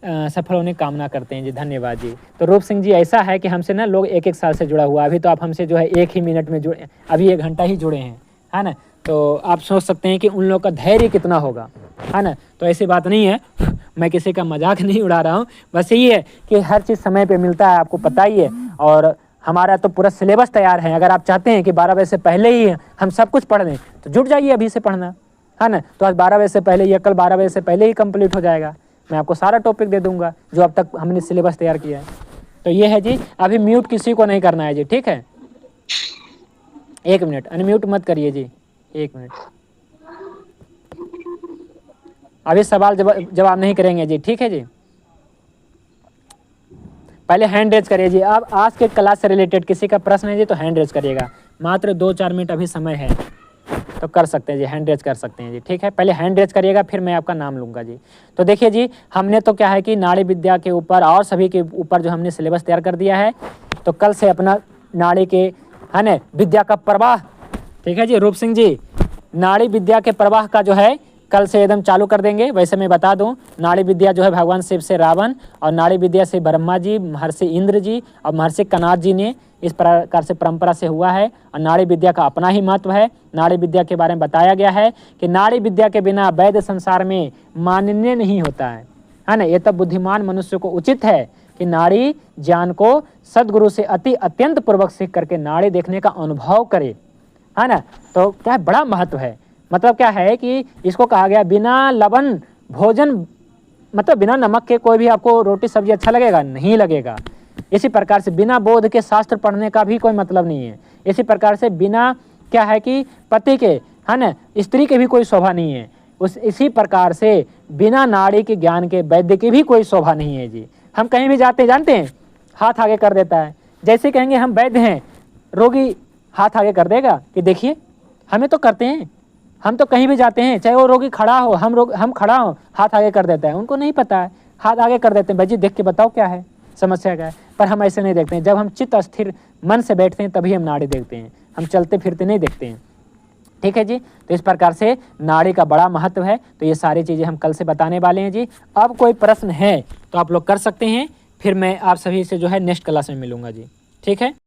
सफल होने कामना करते हैं जी, धन्यवाद जी। तो रूप सिंह जी, ऐसा है कि हमसे ना लोग 1-1 साल से जुड़ा हुआ, अभी तो आप हमसे जो है 1 ही मिनट में जुड़े, अभी 1 घंटा ही जुड़े हैं, है ना। तो आप सोच सकते हैं कि उन लोगों का धैर्य कितना होगा, है ना। तो ऐसी बात नहीं है, मैं किसी का मजाक नहीं उड़ा रहा हूँ। बस यही है कि हर चीज़ समय पे मिलता है, आपको पता ही है। और हमारा तो पूरा सिलेबस तैयार है। अगर आप चाहते हैं कि 12 बजे से पहले ही हम सब कुछ पढ़ लें तो जुट जाइए अभी से पढ़ना, है ना। तो आज 12 बजे से पहले या कल 12 बजे से पहले ही कंप्लीट हो जाएगा। मैं आपको सारा टॉपिक दे दूंगा जो अब तक हमने सिलेबस तैयार किया है। तो ये है जी, अभी म्यूट किसी को नहीं करना है जी, ठीक है। 1 मिनट अनम्यूट मत करिए जी, 1 मिनट। अभी सवाल जवाब नहीं करेंगे जी, ठीक है जी। पहले हैंड रेज करिए जी। अब आज के क्लास से रिलेटेड किसी का प्रश्न है जी तो हैंड रेज करिएगा। मात्र 2-4 मिनट अभी समय है तो कर सकते हैं जी, हैंड रेज कर सकते हैं जी, ठीक है। पहले हैंड रेज करिएगा, फिर मैं आपका नाम लूँगा जी। तो देखिए जी, हमने तो क्या है कि नाड़ी विद्या के ऊपर और सभी के ऊपर जो हमने सिलेबस तैयार कर दिया है। तो कल से अपना नाड़ी के, है ना, विद्या का प्रवाह, ठीक है जी। रूप सिंह जी, नाड़ी विद्या के प्रवाह का जो है कल से एकदम चालू कर देंगे। वैसे मैं बता दूं, नाड़ी विद्या जो है भगवान शिव से रावण, और नाड़ी विद्या से ब्रह्मा जी, महर्षि इंद्र जी और महर्षि कनाद जी ने इस प्रकार से परंपरा से हुआ है। और नाड़ी विद्या का अपना ही महत्व है। नाड़ी विद्या के बारे में बताया गया है कि नाड़ी विद्या के बिना वैद्य संसार में मान्य नहीं होता है ना। ये तब बुद्धिमान मनुष्य को उचित है कि नाड़ी ज्ञान को सदगुरु से अत्यंत पूर्वक सीख करके नाड़ी देखने का अनुभव करे, है ना। तो क्या है, बड़ा महत्व है। मतलब क्या है कि इसको कहा गया बिना लवण भोजन, मतलब बिना नमक के कोई भी आपको रोटी सब्जी अच्छा लगेगा, नहीं लगेगा। इसी प्रकार से बिना बोध के शास्त्र पढ़ने का भी कोई मतलब नहीं है। इसी प्रकार से बिना क्या है कि पति के, है ना, स्त्री के भी कोई शोभा नहीं है। इसी प्रकार से बिना नाड़ी के ज्ञान के वैद्य की भी कोई शोभा नहीं है जी। हम कहीं भी जाते हैं, जानते हैं, हाथ आगे कर देता है। जैसे कहेंगे हम वैद्य हैं, रोगी हाथ आगे कर देगा कि देखिए, हमें तो करते हैं। हम तो कहीं भी जाते हैं, चाहे वो रोगी खड़ा हो, हम खड़ा हो, हाथ आगे कर देता है। उनको नहीं पता है, हाथ आगे कर देते हैं, भाई जी देख के बताओ क्या है, समस्या क्या है। पर हम ऐसे नहीं देखते हैं। जब हम चित्त स्थिर मन से बैठते हैं तभी हम नाड़ी देखते हैं, हम चलते फिरते नहीं देखते हैं। ठीक है जी। तो इस प्रकार से नाड़ी का बड़ा महत्व है। तो ये सारी चीज़ें हम कल से बताने वाले हैं जी। अब कोई प्रश्न है तो आप लोग कर सकते हैं, फिर मैं आप सभी से जो है नेक्स्ट क्लास में मिलूंगा जी। ठीक है।